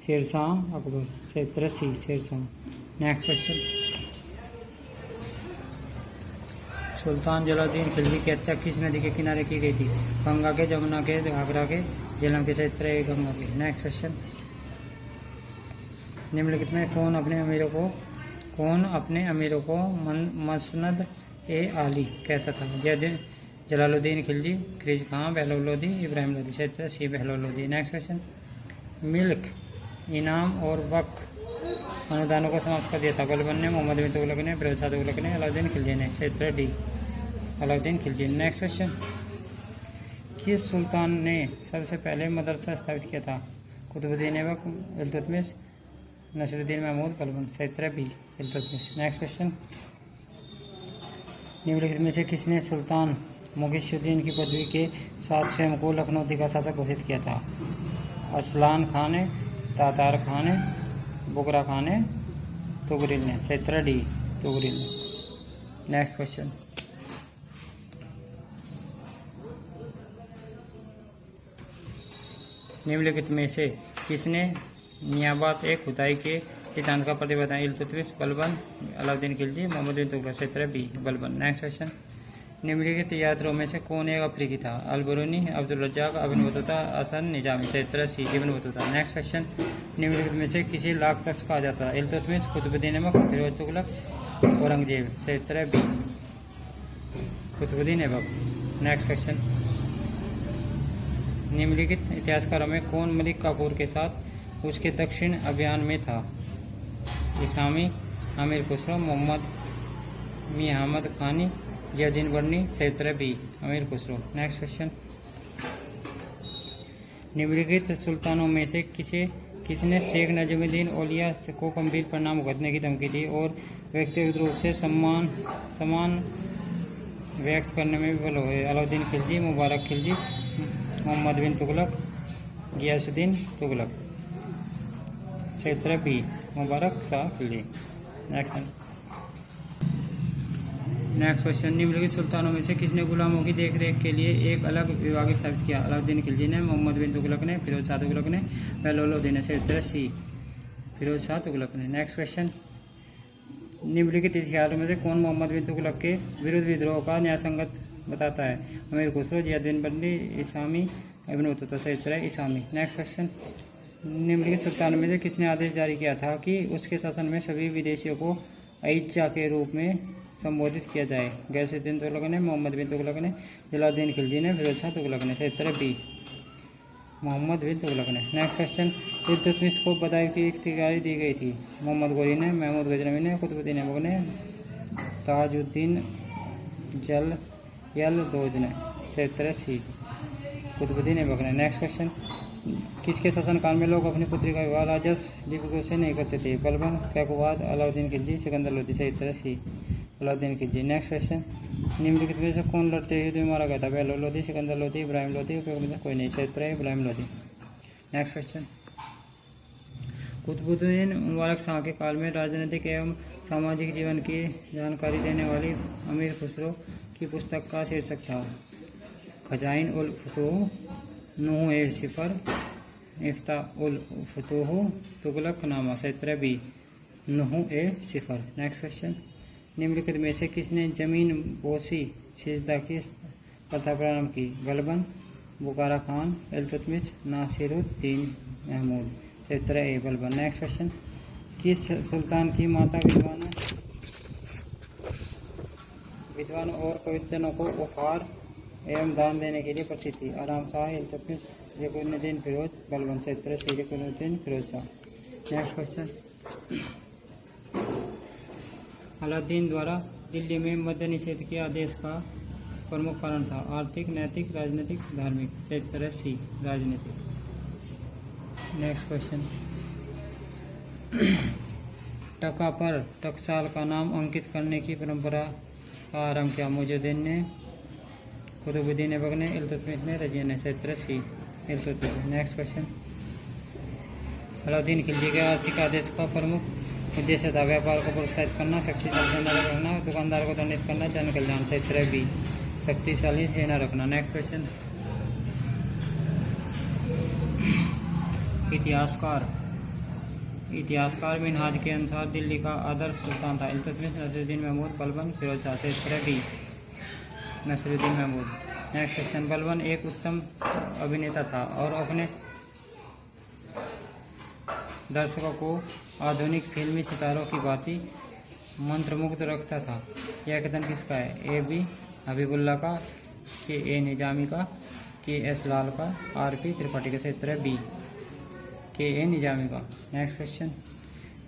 शेरशाह, अकबर। क्षेत्र सी, शेरशाह। नेक्स्ट क्वेश्चन, सुल्तान जलालुद्दीन खिलजी की हत्या किस नदी के किनारे की गई थी? गंगा के, जमुना के, घाघरा के, झेलम के। सही उत्तर है गंगा के। नेक्स्ट क्वेश्चन, निम्नलिखित में कौन अपने अमीरों को मसनद ए आली कहता था? जलालुद्दीन खिलजी, खिलजी खां, बहलोल लोदी, इब्राहिम लोदी। सही उत्तर C Bahlol Lodi. Next question, मिल्क इनाम और वक्फ अनुदानों को समाप्त कर दिया था? बलबन ने, मोहम्मद बिन तुगलक ने, फिरोज शाह तुगलक ने, अलाउद्दीन खिलजी ने। सही उत्तर D Alauddin Khilji. Next question, किस सुल्तान ने सबसे पहले मदरसा स्थापित किया था? कुतुबुद्दीन ऐबक, इल्तुतमिश, नसीरुद्दीन महमूद, बलबन। सही उत्तर बी इल्तुतमिश। नेक्स्ट क्वेश्चन, निम्नलिखित में से किसने सुल्तान मुगिशुद्दीन की पदवी के साथ स्वयं को लखनऊ का शासक घोषित किया था? अरसलान खान ने, तातार खान ने, बुगरा खान ने, तुगरिल ने। सही उत्तर डी तुगरिल ने। नेक्स्ट क्वेश्चन, निम्नलिखित में से किसने नियाबत ए खुदाई के सिद्धांत का प्रतिपादन? इल्तुतमिश, बलबन, अलाउद्दीन खिलजी, मोहम्मद बिन तुगलक। सही उत्तर बी बलबन। नेक्स्ट क्वेश्चन, निम्नलिखित यात्रियों में से कौन एक अफ्रीकी था? Al-Biruni, Abdul Razzaq, Ibn Battuta, Hasan Nizami. सही उत्तर सी इब्न बतूता। नेक्स्ट क्वेश्चन, निम्नलिखित में से किसी लाख तक कहा जाता है? इल्तुतमिश, कुतुबुद्दीन ऐबक, फिरोज तुगलक, औरंगजेब। सही उत्तर है B Qutbuddin Aibak. Next question, निम्नलिखित इतिहासकारों में कौन मलिक काफूर के साथ उसके दक्षिण अभियान में था? इसामी, आमिर खुसरो, मोहम्मद मियां अहमद खानी, जियाउद्दीन बर्नी। सही उत्तर B Amir Khusro. Next question, निम्नलिखित सुल्तानों में से किसने शेख नजमुद्दीन औलिया को गंभीर परिणाम भुगतने की धमकी दी और व्यक्तिगत रूप से सम्मान व्यक्त करने में विफल हुए? अलाउद्दीन खिलजी, मुबारक खिलजी, मोहम्मद बिन तुगलक, गियासुद्दीन तुगलक। सही उत्तर B Mubarak Shah Khilji. Next question, निम्नलिखित सुल्तानों में से किसने गुलामों की देखरेख के लिए एक अलग विभाग स्थापित किया? अलाउद्दीन खिलजी ने, मोहम्मद बिन तुगलक ने, फिरोज शाह तुगलक ने, बहलोल लोदी ने। सही उत्तर सी फिरोज शाह तुगलक ने। नेक्स्ट क्वेश्चन, निम्नलिखित इतिहासकारों में से कौन मोहम्मद बिन तुगलक के विरुद्ध विद्रोह का न्यायसंगत बताता है? अमीर खुसरो, जियाउद्दीन बर्नी, इसामी, इब्न बतूता। सही उत्तर है इसामी। नेक्स्ट क्वेश्चन, निम्नलिखित सुल्तानों में से किसने आदेश जारी किया था कि उसके शासन में सभी विदेशियों को अइज्जा के रूप में संबोधित किया जाए? गैसुद्दीन तुगलक ने, मोहम्मद बिन तुगलक ने, जलालुद्दीन खिलजी ने, फिरोज शाह तुगलक ने। सही उत्तर है बी मोहम्मद बिन तुगलक ने। नेक्स्ट क्वेश्चन, इल्तुतमिश को बदायूं की इख्तियारी दी गई थी? मोहम्मद गोरी ने, महमूद गजनवी ने, कुतुबुद्दीन ऐबक ने, ताजुद्दीन यलदौज ने। सही उत्तर है सी कुतुबुद्दीन ऐबक ने। नेक्स्ट क्वेश्चन, किसके शासनकाल में लोग अपनी पुत्री का विवाह राजस्व लिपिकों से नहीं करते थे? बलबन, कैकुबाद, अलाउद्दीन खिलजी, सिकंदर लोदी। सही उत्तर है सी अलाउद्दीन खिलजी। नेक्स्ट क्वेश्चन, निम्नलिखित में से कौन लड़ते युद्ध में मारा गया था? बहलोल लोदी, सिकंदर लोदी, इब्राहिम लोदी, कोई नहीं। सही उत्तर है इब्राहिम लोदी। नेक्स्ट क्वेश्चन, कुतुबुद्दीन मुबारक शाह के काल में राजनीतिक एवं सामाजिक जीवन की जानकारी देने वाली अमीर खुसरो की पुस्तक का शीर्षक था? खजाइन उल फतूह, नूह ए सिफर, इफ्ता उल फतूह, तुगलक नामा। सही उत्तर है बी नूह ए सिफर। नेक्स्ट क्वेश्चन, निम्नलिखित में से किसने जमीन बोसी सिजदा की प्रथा प्रारंभ की? बलबन, बुखारा खान, इल्तुतमिश, नासिरुद्दीन महमूद। सही उत्तर है ए बलबन। नेक्स्ट क्वेश्चन, किस सुल्तान की माता विद्वान और पवित्रजनों को उपहार एवं दान देने के लिए प्रसिद्ध थी? आराम शाह, इल्तुतमिश, ज़कीरुद्दीन फिरोज, बलबन। सही उत्तर है सी ज़कीरुद्दीन फिरोज शाह। नेक्स्ट क्वेश्चन, अलाउद्दीन द्वारा दिल्ली में मद्य निषेध के आदेश का प्रमुख कारण था? आर्थिक, नैतिक, राजनीतिक, धार्मिक। सही उत्तर है सी राजनीतिक। नेक्स्ट क्वेश्चन, टका पर टकसाल का नाम अंकित करने की परंपरा का आरंभ किया? मुइजुद्दीन ने, कुतुबुद्दीन ऐबक ने, इल्तुतमिश ने, रजिया ने। सही उत्तर है सी इल्तुतमिश। नेक्स्ट क्वेश्चन, अलाउद्दीन खिलजी के आर्थिक आदेश का प्रमुख उद्देश्य था? व्यापार को प्रोत्साहित करना, शक्तिशाली सेना रखना, दुकानदार को दंडित करना, जन कल्याण। सही उत्तर है बी शक्तिशाली सेना रखना। नेक्स्ट क्वेश्चन, इतिहासकार मिनहाज के अनुसार दिल्ली का आदर्श सुल्तान था? इल्तुतमिश, नसीरुद्दीन महमूद, बलबन, फिरोज शाह। सही उत्तर है B Nasiruddin Mahmud. Next question, Balban एक उत्तम अभिनेता था और अपने दर्शकों को आधुनिक फिल्मी सितारों की भांति मंत्रमुग्ध रखता था। यह कथन किसका है? ए बी हबीबुल्ला का, के ए निजामी का, के एस लाल का, आर पी त्रिपाठी का। सही उत्तर है बी, के ए निजामी का। नेक्स्ट क्वेश्चन,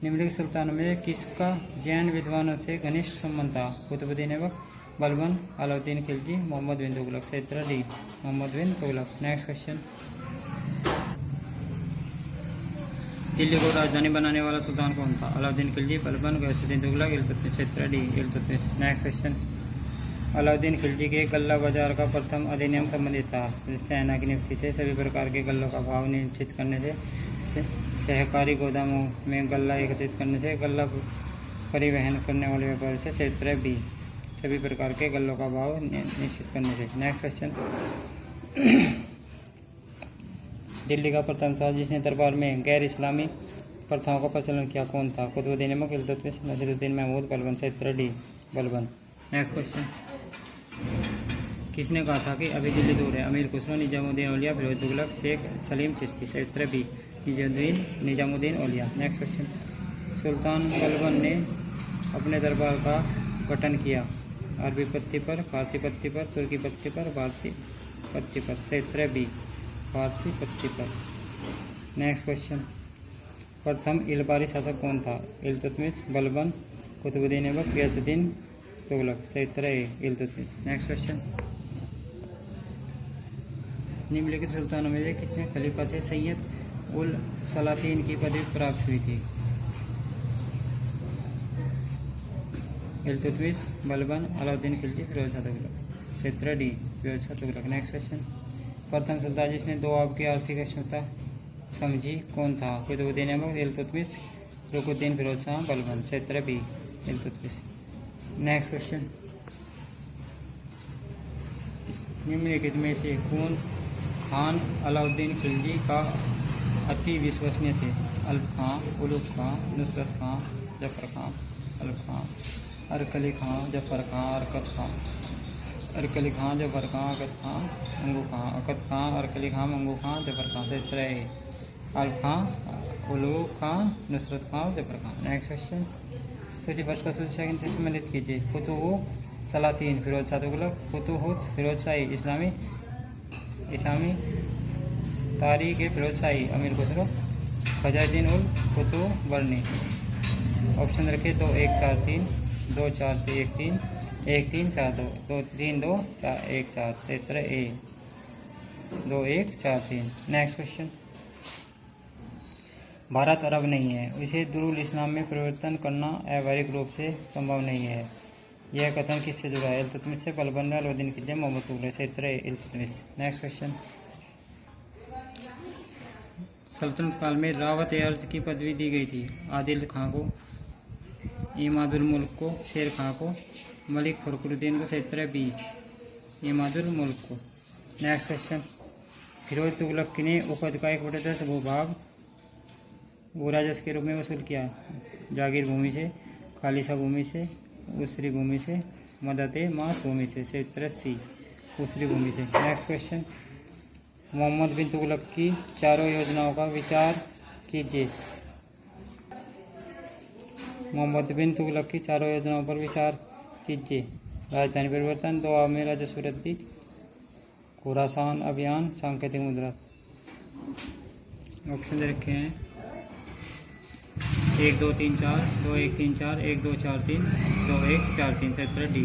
निम्नलिखित सुल्तानों में किसका जैन विद्वानों से घनिष्ठ संबंध था? कुतुबुद्दीन ऐबक, बलबन, अलाउद्दीन खिलजी, मोहम्मद बिन तुगलक। सही उत्तर D, Mohammad bin Tughlaq. Next question, Delhi को राजधानी बनाने वाला सुल्तान कौन था? अलाउद्दीन खिलजी, बलबन, गयासुद्दीन तुगलक, इल्तुतमिश। सही उत्तर D, Iltutmish. Next question, Alauddin Khilji के गल्ला बाजार का प्रथम अधिनियम संबंधित था? सेना की नियुक्ति से, सभी प्रकार के गल्लों का भाव निश्चित करने से, सहकारी गोदामों में गल्ला एकत्रित करने से, गल्ला परिवहन करने वाले व्यापारी से। सही उत्तर है बी, सभी प्रकार के गल्लों का भाव निश्चित करने से। नेक्स्ट क्वेश्चन, दिल्ली का प्रथम शाह जिसने दरबार में गैर इस्लामी प्रथाओं का प्रचलन किया कौन था? कुतुबुद्दीन ऐबक, इल्तुतमिश, नसीरुद्दीन महमूद, बलबन। सही उत्तर डी, बलबन। नेक्स्ट क्वेश्चन, किसने कहा था कि अभी दिल्ली दूर है? अमीर खुसरो, निजामुद्दीन औलिया, फिरोज तुगलक, शेख सलीम चिश्ती। सही उत्तर बी, निजामुद्दीन औलिया। नेक्स्ट क्वेश्चन, सुल्तान बलबन ने अपने दरबार का गठन किया अरबी पत्ती पर, फारसी पत्ती पर, तुर्की पत्ती पर, भारतीय पत्ती पर। सही उत्तर है बी, फारसी पत्ती पर। नेक्स्ट क्वेश्चन, प्रथम इलबारी शासक कौन था? इल्तुतमिश, बलबन, कुतुबुद्दीन ऐबक, गयासुद्दीन तुगलक। सही उत्तर है इल्तुतमिश। नेक्स्ट क्वेश्चन, निम्नलिखित सुल्तानों में से किसने खलीफा से सैयद उल सलातीन की पदवी प्राप्त हुई थी? इल्तुतमिश, बलबन, अलाउद्दीन खिलजी, फिरोज शाह तुगलक। सही उत्तर है D, Firoz Shah Tughlaq. Next question, प्रथम सुल्तान जिसने दो आब की आर्थिक क्षमता समझी कौन था? कुतुबुद्दीन ऐबक, इल्तुतमिश, रुकुद्दीन फिरोज शाह, बलबन। सही उत्तर है बी, इल्तुतमिश। नेक्स्ट क्वेश्चन, निम्नलिखित में से कौन खान अलाउद्दीन खिलजी का अति विश्वसनीय थे? अल्प खां, उलुग खां, नुसरत खां, जफर खां। अल्प खां, अरकली खां, जफर खां, अरकत खां। अरकली खां, जफर खां, अकत खां, मंगू खां। अकत खां, अरकली खां, मंगू खां, जफर खां। सही उत्तर है अल्प खां, उलुग खां, नुसरत खां और जफर खां। नेक्स्ट क्वेश्चन, सूची फर्स्ट का सूची सेकंड से सम्मिलित कीजिए। फुतुह सलातीन, फिरोज शाह तुगलक, फुतुहत फिरोज शाही, इस्लामी तारीख फिरोज शाही, अमीर खुसरो, खजानुद्दीन उल फुतुह बरनी। ऑप्शन रखे 2 1 4 3, 2 4 1 3, 1 3 4 2, 2 3 2 4 1 4। सही उत्तर है ए, 2 1 4 3। नेक्स्ट क्वेश्चन, भारत अरब नहीं है, इसे दुरुल इस्लाम में परिवर्तन करना अव्यवहारिक रूप से संभव नहीं है। यह कथन किससे जुड़ा है? इल्तुतमिश से, बलबन, अलाउद्दीन खिलजी, मोहम्मद तुगलक। सही उत्तर है इल्तुतमिश। नेक्स्ट क्वेश्चन, सल्तनत काल में रावत ए अर्ज की पदवी दी गई थी? आदिल खां को, इमादुल मुल्क को, शेर खां को, मलिक फखरुद्दीन को। सही उत्तर है बी, इमादुल मुल्क को। नेक्स्ट क्वेश्चन, फिरोज तुगलक ने उपज का 1/10 भूभाग राजस्व के रूप में वसूल किया? जागीर भूमि से, खालिसा भूमि से, उसरी भूमि से, मदते मास भूमि से। सही उत्तर है सी, उसरी भूमि से। नेक्स्ट क्वेश्चन, मोहम्मद बिन तुगलक की चारों योजनाओं का विचार कीजिए। मोहम्मद बिन तुगलक की चारों योजनाओं पर विचार कीजिए। राजधानी परिवर्तन, 2 आब में राजस्व वृद्धि, खुरासान अभियान, सांकेतिक मुद्रा। ऑप्शन दे रखे हैं 1 2 3 4, 2 1 3 4, 1 2 4 3, 2 1 4 3। सही उत्तर डी,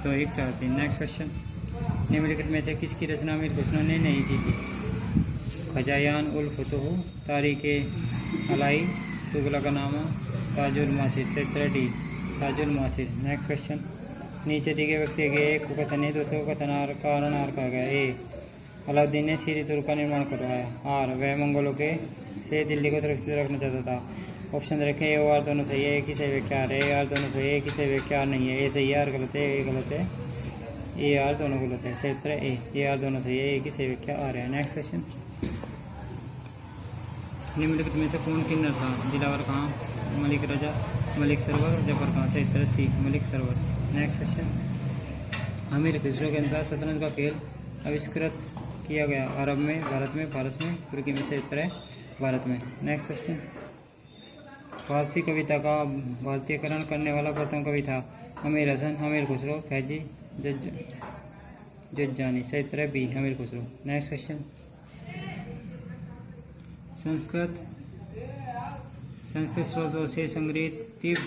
2 1 4 3। नेक्स्ट क्वेश्चन, निम्नलिखित में से किसकी रचना अमीर खुसरो ने नहीं की थी? खजायान उल फुतुह, तारीख अलाई, तुगलकनामा, ताजुल मासिर। सही उत्तर D, Tajul Maasir. Next question, नीचे दिए व्यक्ति के एक को कथन है, दूसरे को कथन कारण आर कहा गया। ए, अलाउद्दीन ने सीरी तुर्क का निर्माण करवाया। आर, वह मंगोलों के से दिल्ली को सुरक्षित रखना चाहता था। ऑप्शन रखे ए और दोनों सही है, एक ही सही व्याख्या है। ए आर दोनों सही है, एक ही सही व्याख्या नहीं है। ए सही है, आर गलत है, ए गलत है, ए आर दोनों गलत है। सही उत्तर है ए आर दोनों सही है, एक ही सही व्याख्या आ रहा है। नेक्स्ट क्वेश्चन, निम्नलिखित में से कौन किन्नर था? दिलावर खां, मलिक रजा, मलिक सरवर, जफर खां। सही उत्तर सी, मलिक सरवर। नेक्स्ट क्वेश्चन, अमीर खुसरो के अनुसार शतरंज का खेल आविष्कृत किया गया अरब में, भारत में, फारस में, तुर्की में से उत्तर है भारत में। नेक्स्ट क्वेश्चन, फारसी कविता का भारतीयकरण करने वाला प्रथम कवि था अमीर हसन, अमीर खुसरो, फैजी जुज्जानी। सही उत्तर है बी अमीर खुसरो। नेक्स्ट क्वेश्चन, संस्कृत स्रोतों से संग्रहित तीर्थ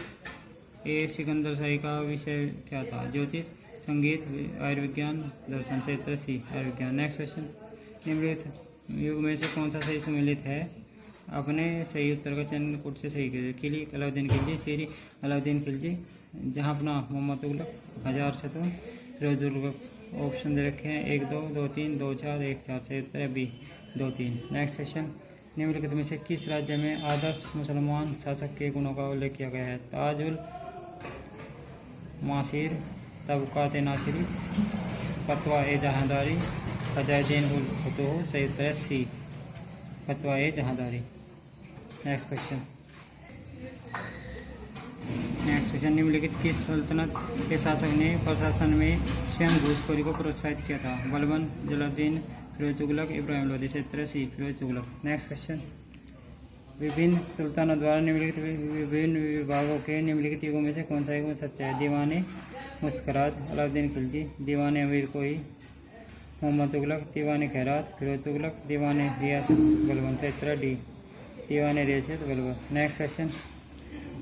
ए सिकंदर शाही का विषय क्या था? ज्योतिष, संगीत, आयुर्विज्ञान, दर्शन। सही उत्तर सी आयुर्विज्ञान। नेक्स्ट क्वेश्चन, निम्नलिखित युग में से कौन सा सही सुमेलित है? अपने सही उत्तर का चयन कोट से सही कीजिए। किली अलाउद्दीन खिलजी, सीरी अलाउद्दीन खिलजी, जहांपना मोहम्मद तुगलक, हजार शतुन, फिरोज तुगलक। ऑप्शन दे रखे हैं 1 2 2 3 2 4 1 4। सही उत्तर है बी 2 3। नेक्स्ट क्वेश्चन, निम्नलिखित में से किस राज्य में आदर्श मुसलमान शासक के गुणों का उल्लेख किया गया है? ताजुल मासिर, तबकात नासिरी, फतवा ए जहांदारी, खजाइदीन उल फतूह। सही उत्तर है सी फतवा ए जहांदारी। नेक्स्ट क्वेश्चन, निम्नलिखित किस सल्तनत के शासक ने प्रशासन में स्वयं घूसखोरी को प्रोत्साहित किया था? बलबन, जलालुद्दीन, फिरोज तुगलक, इब्राहिम लोदी। सही उत्तर है सी फिरोज तुगलक। नेक्स्ट क्वेश्चन, विभिन्न सुल्तानों द्वारा निम्नलिखित विभिन्न विभागों के निम्नलिखित युगों में से कौन सा युग सत्य है? दीवाने मुस्करात, अलाउद्दीन खिलजी, दीवाने अमीर कोई, मोहम्मद तुगलक, दीवाने खैरात, फिरोज तुगलक, दीवाने रियासत बलबन। सही उत्तर डी दीवाने रियासत बलबन। नेक्स्ट क्वेश्चन,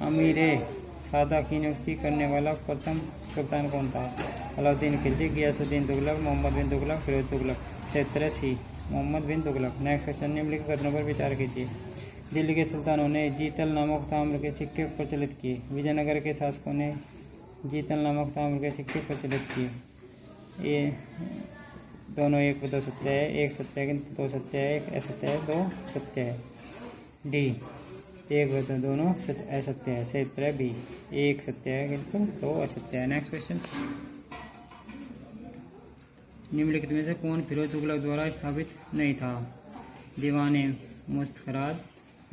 अमीर सादा की नियुक्ति करने वाला प्रथम सुल्तान कौन था? अलाउद्दीन खिलजी, गियासुद्दीन तुगलक, मोहम्मद बिन तुगलक, फिरोज तुगलक। सही उत्तर है C Mohammad bin Tughlaq. Next question, निम्नलिखित कथनों पर विचार कीजिए। दिल्ली के सुल्तानों ने जीतल नामक ताम्र के सिक्के प्रचलित किए। विजयनगर के शासकों ने जीतल नामक ताम्र के सिक्के प्रचलित किए। ये दोनों एक व दो सत्य है, एक सत्य है किंतु दो सत्य है, एक असत्य है, दो सत्य है। डी एक व दो दोनों असत्य है। सही उत्तर है बी एक सत्य है किंतु दो असत्य है। नेक्स्ट क्वेश्चन, निम्नलिखित में से कौन फिरोज तुगलक द्वारा स्थापित नहीं था? दीवाने मुस्करात,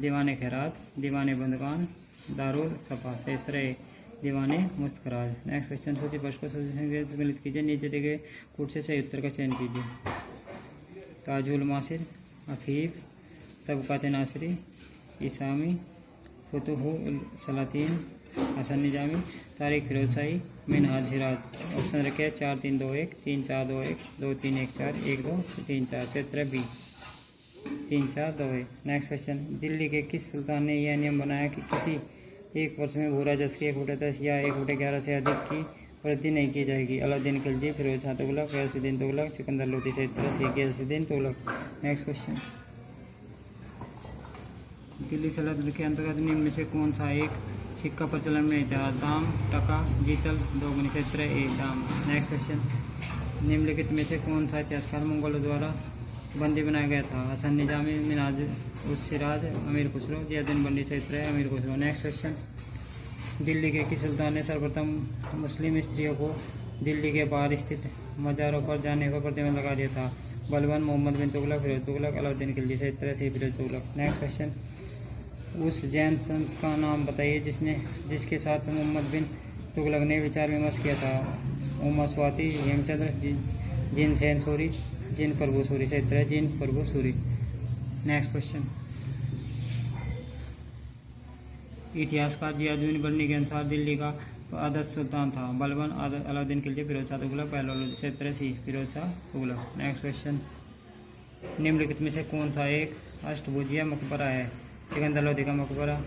दीवाने खैरात, दीवाने बंदगान, दारुल सफा। सही उत्तर है दीवाने मुस्करात। नेक्स्ट क्वेश्चन, सूची पृष्ठ को सूची से सम्मिलित कीजिए। नीचे दिए गए कूट से सही उत्तर का चयन कीजिए। ताजुल मासिर, अफीफ, तबकात नासिरी, इसामी, फतुहुल सलातीन, हसन निजामी, तारिक फिरोज शाही, मिनहाज सिराज। ऑप्शन रखे 4 3 2 1 3 4 2 1 2 3 1 4 1 2 3 4। सही उत्तर है बी 3 4 2 1। नेक्स्ट क्वेश्चन, दिल्ली के किस सुल्तान ने यह नियम बनाया कि किसी एक वर्ष में भू राजस्व की 1/10 या 1/11 से अधिक की वृद्धि नहीं की जाएगी? अलाउद्दीन खिलजी, फिरोज शाह तुगलक, गियासुद्दीन तुगलक, सिकंदर लोदी। सही उत्तर है गियासुद्दीन तुगलक। नेक्स्ट क्वेश्चन, दिल्ली सल्तनत के अंतर्गत निम्न में से कौन सा एक सिक्का प्रचलन में था? दाम, टका, जीतल, दोगुनी। सही उत्तर है ए दाम। नेक्स्ट क्वेश्चन, निम्नलिखित में से कौन सा इतिहासकार मुगलों द्वारा बंदी बनाया गया था? हसन निजामी, मिनहाज उस सिराज, अमीर खुसरो, जियाउद्दीन बंदी। सही उत्तर है अमीर खुसरो। नेक्स्ट क्वेश्चन, दिल्ली के किस सुल्तान ने सर्वप्रथम मुस्लिम स्त्रियों को दिल्ली के बाहर स्थित मज़ारों पर जाने पर प्रतिबंध लगा दिया था? बलबन, मोहम्मद बिन तुगलक, फिरोज तुगलक, अलाउद्दीन खिलजी। सही उत्तर है फिरोज तुगलक। नेक्स्ट क्वेश्चन, उस जैन संत का नाम बताइए जिसके साथ मोहम्मद बिन तुगलक ने विचार विमर्श किया था? उमा स्वाति, हेमचंद्र, जिन सेन सूरी, जिन प्रभु सूरी। सही उत्तर है जिन प्रभु सूरी। नेक्स्ट क्वेश्चन, इतिहासकार जियाउद्दीन बर्नी के अनुसार दिल्ली का आदर्श सुल्तान था? बलबन, अलाउद्दीन खिलजी, फिरोज शाह तुगलक, पहलवा लोदी। सही उत्तर है सी फिरोज शाह तुगलक। नेक्स्ट क्वेश्चन, निम्नलिखित में से कौन सा एक अष्टभुजिया मकबरा है? सिकंदर लोदी का मकबरा,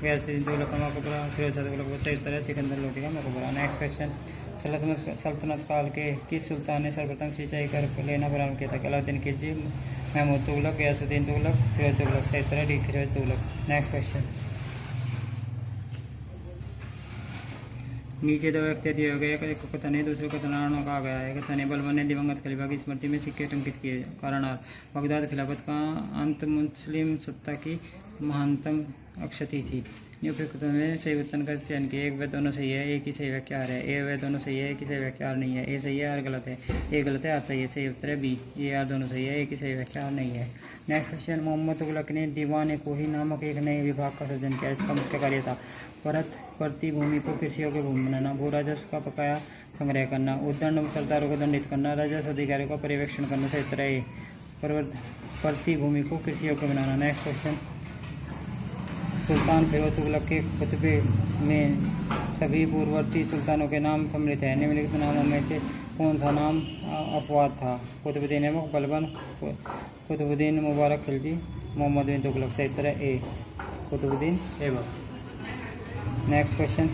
गियासुद्दीन तुगलक का मकबरा, फिरोज शाह तुगलक का। सही उत्तर है सिकंदर लोदी का मकबरा। नेक्स्ट क्वेश्चन, सल्तनत काल के किस सुल्तान ने सर्वप्रथम सिंचाई कर लेना प्रारंभ किया था? अलाउद्दीन खिलजी, महमूद तुगलक, गियासुद्दीन तुगलक, फिरोज तुगलक। सही उत्तर है फिरोज तुगलक। नेक्स्ट क्वेश्चन, नीचे दो व्यक्ति दिए गए, एक कथन है दूसरे को कथनार्णों कहा गया है। कथन है बलबन ने दिवंगत खलीफा की स्मृति में सिक्के टंकित किए। कारणार, बगदाद खिलाफत का अंत मुस्लिम सत्ता की महानतम अक्षति थी। निम्नलिखित में सही उत्तर का चयन किए। एक व दोनों सही है, एक ही सही व्याख्या है। ए व दोनों सही है, एक ही सही व्याख्या नहीं है। ए सही है, आर गलत है। ए गलत है, आर सही है। सही उत्तर है बी ये आर दोनों सही है, एक ही सही व्याख्या नहीं है। नेक्स्ट क्वेश्चन, मोहम्मद तुगलक ने दीवाने कोही नामक एक नए विभाग का सृजन किया। इसका मुख्य कार्य था परत पड़ती भूमि को कृषि योग्य भूमि बनाना, भू राजस्व का बकाया संग्रह करना, उद्दंड सरदारों को दंडित करना, राजस्व अधिकारियों का पर्यवेक्षण करना। सही उत्तर है पड़ती भूमि को कृषि योग्य बनाना। नेक्स्ट क्वेश्चन, सुल्तान फिरोज तुगलक के खुतबे में सभी पूर्ववर्ती सुल्तानों के नाम सम्मिलित हैं। निम्नलिखित नामों में से कौन सा नाम अपवाद था? कुतुबुद्दीन ऐबक, बलबन, कुतुबुद्दीन मुबारक खिलजी, मोहम्मद बिन तुगलक। सही उत्तर है ए, कुतुबुद्दीन ऐबक। नेक्स्ट क्वेश्चन,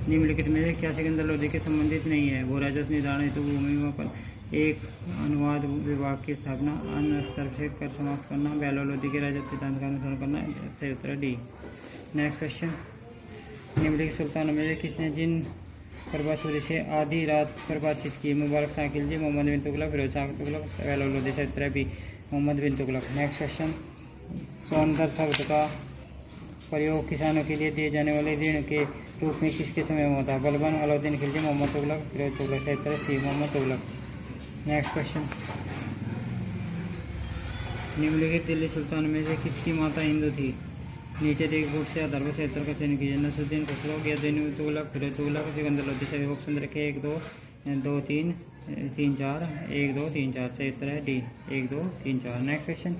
निम्नलिखित में से क्या सिकंदर लोदी के संबंधित नहीं है? भू राजस्व निर्धारण हेतु भूमि पर एक अनुवाद विभाग की स्थापना, अन्य स्तर से कर समाप्त करना, बेलो लोदी के राजस्व सिद्धांत का अनुसरण करना। सही उत्तर डी। नेक्स्ट क्वेश्चन, निम्नलिखित सुल्तानों में से किसने जिन प्रभासूरी से आधी रात पर बातचीत की? मुबारक शाह खिलजी, मोहम्मद बिन तुगलक, फिरोज शाह तुगलक, बेलो लोदी। सही उत्तर है B, Mohammad bin Tughlaq. Next question, सोनदर शब्द का प्रयोग किसानों के लिए दिए जाने वाले ऋण के रूप में किसके समय में होता है? बलबन, अलाउद्दीन खिलजी, मोहम्मद तुगलक, फिरोज तुगलक। सही उत्तर है C, Mohammad Tughlaq. Next question, निम्नलिखित दिल्ली सुल्तान में से किसकी माता हिंदू थी? नीचे दिए बोर्ड से आधार पर सही उत्तर का चयन कीजिए। नसरुद्दीन खुसरो, गियासुद्दीन तुगलक, फिरोज तुगलक, सिकंदर लोदी। सही ऑप्शन रखे 1 2 2 3 3 4 1 2 3 4। सही उत्तर है D, 1 2 3 4। Next question,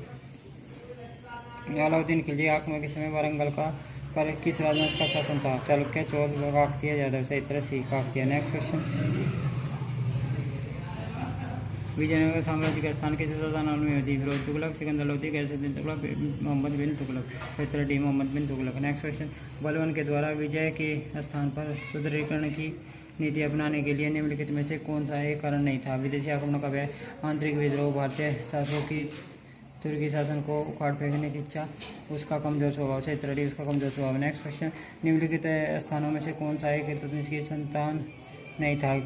Alauddin Khilji आक्रमण के समय वारंगल का पर किस राजवंश का शासन था? चालुक्य, चोल, काकतीय, यादव। सही उत्तर है सी, काकतीय। नेक्स्ट क्वेश्चन, विजयनगर साम्राज्य के स्थान किस शासनकाल में हुई थी? फिरोज तुगलक, सिकंदर लोदी, गियासुद्दीन तुगलक, मोहम्मद बिन तुगलक। सही उत्तर D, Mohammad bin Tughlaq. Next question, Balban के द्वारा विजय के स्थान पर सुदृढ़ीकरण की नीति अपनाने के लिए निम्नलिखित में से कौन सा एक कारण नहीं था? विदेशी आक्रमण का भय, आंतरिक विद्रोह, भारतीय शासकों की तुर्की शासन को उखाड़ फेंकने की इच्छा, उसका कमजोर स्वभाव। सही उत्तर डी, उसका कमजोर स्वभाव। नेक्स्ट क्वेश्चन, निम्नलिखित स्थानों में से कौन सा एक इल्तुतमिश की संतान नहीं था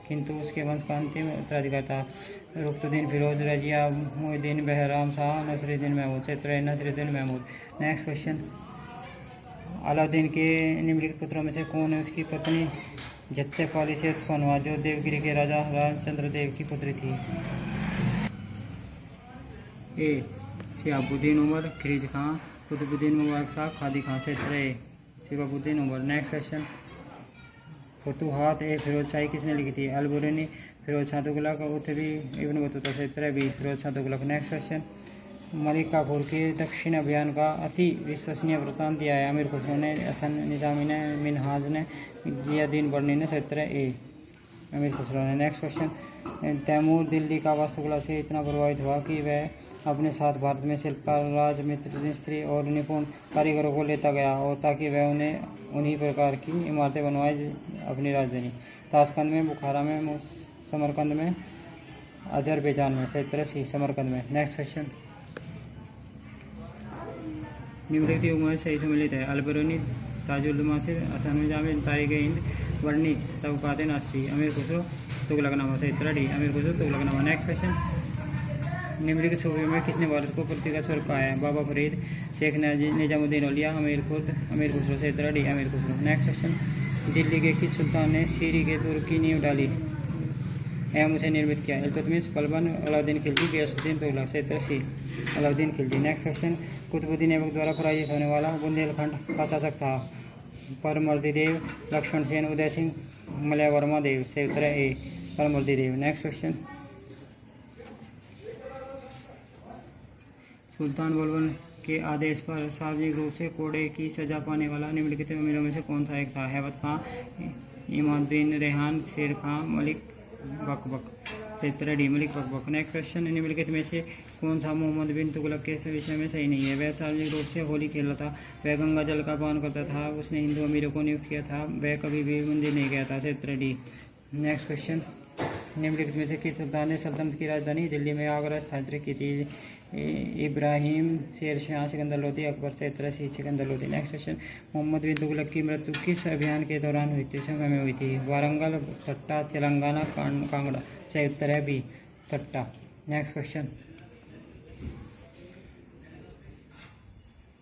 किंतु उसके वंश का अंतिम उत्तराधिकारी था? रुकनुद्दीन, फिरोज, रजिया, मुइनुद्दीन, बहराम शाह, नसरुद्दीन महमूद। सही उत्तर है नसरुद्दीन महमूद। नेक्स्ट क्वेश्चन, अलाउद्दीन के निम्नलिखित पुत्रों में से कौन है उसकी पत्नी जत्तेपाली से उत्पन्न हुआ, जो देवगिरी के राजा रामचंद्र देव की पुत्री थी? ए, शिहाबुद्दीन उमर, खिरिज खां, कुतुबुद्दीन मुबारक शाह, खादी खां। से उत्तर है शिहाबुद्दीन उमर। नेक्स्ट क्वेश्चन, फतुहात ए फिरोजशाही किसने लिखी थी? Al Biruni, Firoz Shah Tughlaq, Utbi, Ibn Battuta. से उत्तर है B, Firoz Shah Tughlaq. Next question, Malik Kafur के दक्षिण अभियान का अति विश्वसनीय वृत्तांत दिया है? अमीर खुसरो ने, हसन निजामी ने, मिनहाज ने, जियादीन बर्नी ने। सही उत्तर है ए, अमीर खुसरो ने। नेक्स्ट क्वेश्चन, तैमूर दिल्ली का वास्तुकला से इतना प्रभावित हुआ कि वह अपने साथ भारत में शिल्पकार, राजमित्र, मिस्त्री और निपुण कारीगरों को लेता गया और ताकि वह उन्हीं प्रकार की इमारतें बनवाए अपनी राजधानी ताशकंद में, बुखारा में, समरकंद में, अजरबैजान में। सही उत्तर है सी, समरकंद में। नेक्स्ट क्वेश्चन, निम्नलिखित युगों में सही सम्मिलित है? अल-बिरूनी, ताजुल मासिर, हसन निजामी, तारीख हिंद, बर्नी, तबकात नासरी, अमीर खुसरो, तुगलकनामा। सही उत्तर है डी, अमीर खुसरो, तुगलकनामा। नेक्स्ट क्वेश्चन, निम्नलिखित सूबे में किसने भारत को पृथ्वी स्वर्ग कहा है? बाबा फरीद, शेख निजामुद्दीन औलिया, अमीर खुसरो। सही उत्तर है डी, अमीर खुसरो। नेक्स्ट क्वेश्चन, दिल्ली के किस सुल्तान ने सीरी के तुर्क की नींव डाली एवं उसे निर्मित किया? इल्तुतमिश, बलबन, अलाउद्दीन खिलजी, गियासुद्दीन तुगलक। सही उत्तर सी, अलाउद्दीन खिलजी। नेक्स्ट क्वेश्चन, कुतुबुद्दीन ऐबक द्वारा पराजित होने वाला बुंदेलखंड का शासक था? परमर्दी देव, लक्ष्मण सेन, उदय सिंह, मलयावर्मा देव। सही उत्तर है ए, परमर्दी देव। नेक्स्ट क्वेश्चन, सुल्तान बलबन के आदेश पर सार्वजनिक रूप से कोड़े की सजा पाने वाला निम्नलिखित अमीरों में से कौन सा एक था? हैबत खां, इमादुद्दीन रेहान, शेर खां, मलिक बकबक। सही उत्तर है डी, मलिक बकबक। नेक्स्ट क्वेश्चन, निम्नलिखित में से कौन सा मोहम्मद बिन तुगलक के विषय में सही नहीं है? वह सार्वजनिक रूप से होली खेला था, वह गंगा जल का पान करता था, उसने हिंदू अमीरों को नियुक्त किया था, वह कभी भी मंदिर नहीं गया था। सही उत्तर डी। नेक्स्ट क्वेश्चन, निम्नलिखित में से किस सुल्तान ने सल्तनत की राजधानी दिल्ली में आगरा स्थापित की थी? इब्राहिम, शेर शाह, सिकंदर लोदी, अकबर। से उत्तर सी, सिकंदर लोदी। नेक्स्ट क्वेश्चन, मोहम्मद बिन तुगलक की मृत्यु किस अभियान के दौरान हुई थी, समय में हुई थी? वारंगल, तट्टा, तेलंगाना, कांगड़ा। सही उत्तर है B, Thatta. Next question,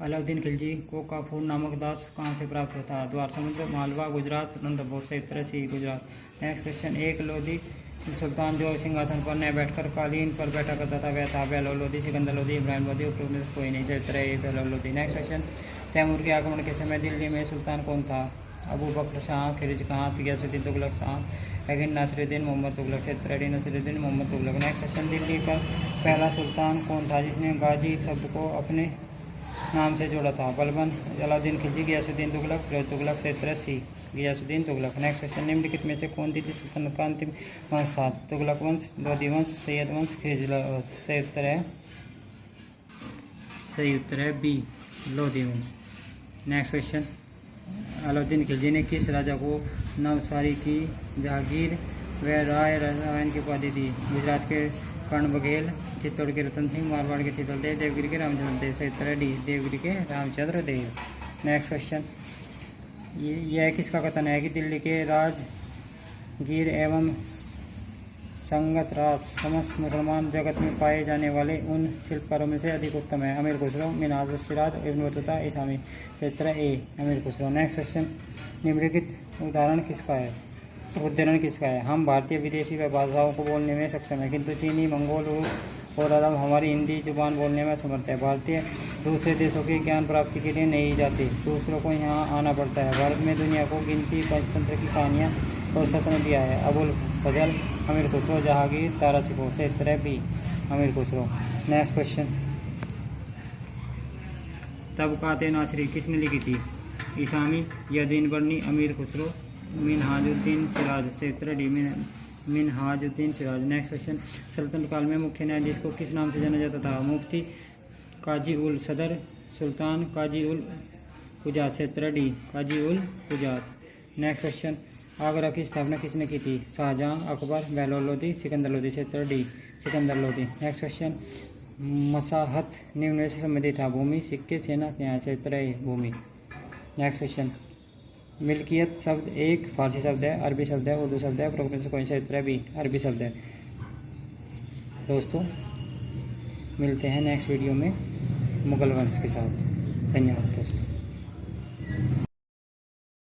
Alauddin Khilji को काफूर नामक दास कहाँ से प्राप्त होता है? द्वार समुद्र, मालवा, गुजरात, अनंतपुर। सही उत्तर है सी, गुजरात। नेक्स्ट क्वेश्चन, एक लोधी सुल्तान जो सिंहासन पर न बैठकर कालीन पर बैठा करता था वह था? बेलो लोधी, सिकंदर लोधी, इब्राहिम लोधी, उपरोक्त में कोई नहीं। सही उत्तर है A, Bahlol Lodhi. Next question, Timur के आगमन के समय दिल्ली में सुल्तान कौन था? अबू बकर शाह, खिलजी खां, गियासुद्दीन तुगलक शाह, अगेन नासिरुद्दीन मोहम्मद तुगलक, सेत्रडी नसीरुद्दीन मोहम्मद तुगलक। नेक्स्ट क्वेश्चन, दिल्ली का पहला सुल्तान कौन था जिसने गाजी शब्द को अपने नाम से जोड़ा था? बलबन, अलाउद्दीन खिलजी, गियासुद्दीन तुगलक, फिरोज तुगलक, सेत्रसी, गियासुद्दीन तुगलक। नेक्स्ट क्वेश्चन, निम्नलिखित में से कौन दिल्ली सल्तनत का अंतिम वंश था? तुगलक वंश, लोधी वंश, सैयद वंश, खिलजी वंश। सही उत्तर है बी, लोधी वंश। नेक्स्ट क्वेश्चन, अलाउद्दीन खिलजी ने किस राजा को नवसारी की जहांगीर व राय रायन की उपाधि दी? गुजरात के कर्ण बघेल, चित्तौड़ के रतन सिंह, मारवाड़ के शीतल देव, देवगिरी के रामचंद्र देव। सही उत्तर है डी, देवगिरी के रामचंद्र देव। नेक्स्ट क्वेश्चन, यह किसका कथन है कि दिल्ली के राजगीर एवं संगत राज समस्त मुसलमान जगत में पाए जाने वाले उन शिल्पकारों में से अधिक उत्तम है? अमीर खुसरो, मिन्हाज सिराज, इब्न बतूता, इसामी। क्षेत्र ए, अमीर खुसरो। नेक्स्ट क्वेश्चन, निम्नलिखित उदाहरण किसका है? उदाहरण किसका है? हम भारतीय विदेशी भाषाओं को बोलने में सक्षम है, किंतु चीनी, मंगोल और अरब हमारी हिंदी जुबान बोलने में असमर्थ है। भारतीय दूसरे देशों की ज्ञान प्राप्ति के लिए नहीं जाते, दूसरों को यहाँ आना पड़ता है। भारत में दुनिया को गिनती, पंचतंत्र की कहानियाँ और सपने दिया है। अबुल फजल, अमीर खुसरो, जहांगीर, तारा सिकोह। से उत्तर बी, अमीर खुसरो। नेक्स्ट क्वेश्चन, तबकाते नासरी किसने लिखी थी? इसामी, यदीन बर्नी, अमीर खुसरो, मिनहाजुद्दीन सिराज। से उत्तर D, Minhajuddin Siraj. Next question, सल्तनत काल में मुख्य न्यायाधीश को किस नाम से जाना जाता था? मुफ्ती, काजी उल सदर, सुल्तान, काजी उल कुजात। से उत्तर डी, काजी उल कुजात। नेक्स्ट क्वेश्चन, आगरा की स्थापना किसने की थी? शाहजहां, अकबर, बहलोल लोधी, सिकंदर लोधी। से उत्तर D, Sikandar Lodhi. Next question, मसाहत निम्न में से संबंधित था? भूमि, सिक्के, सेना, न्याय। से उत्तर है भूमि। नेक्स्ट क्वेश्चन, मिल्कियत शब्द एक फारसी शब्द है, अरबी शब्द है, उर्दू शब्द है, प्रोविंस कौन सा? उत्तर है बी, अरबी शब्द है। दोस्तों, मिलते हैं नेक्स्ट वीडियो में मुगल वंश के साथ। धन्यवाद दोस्तों।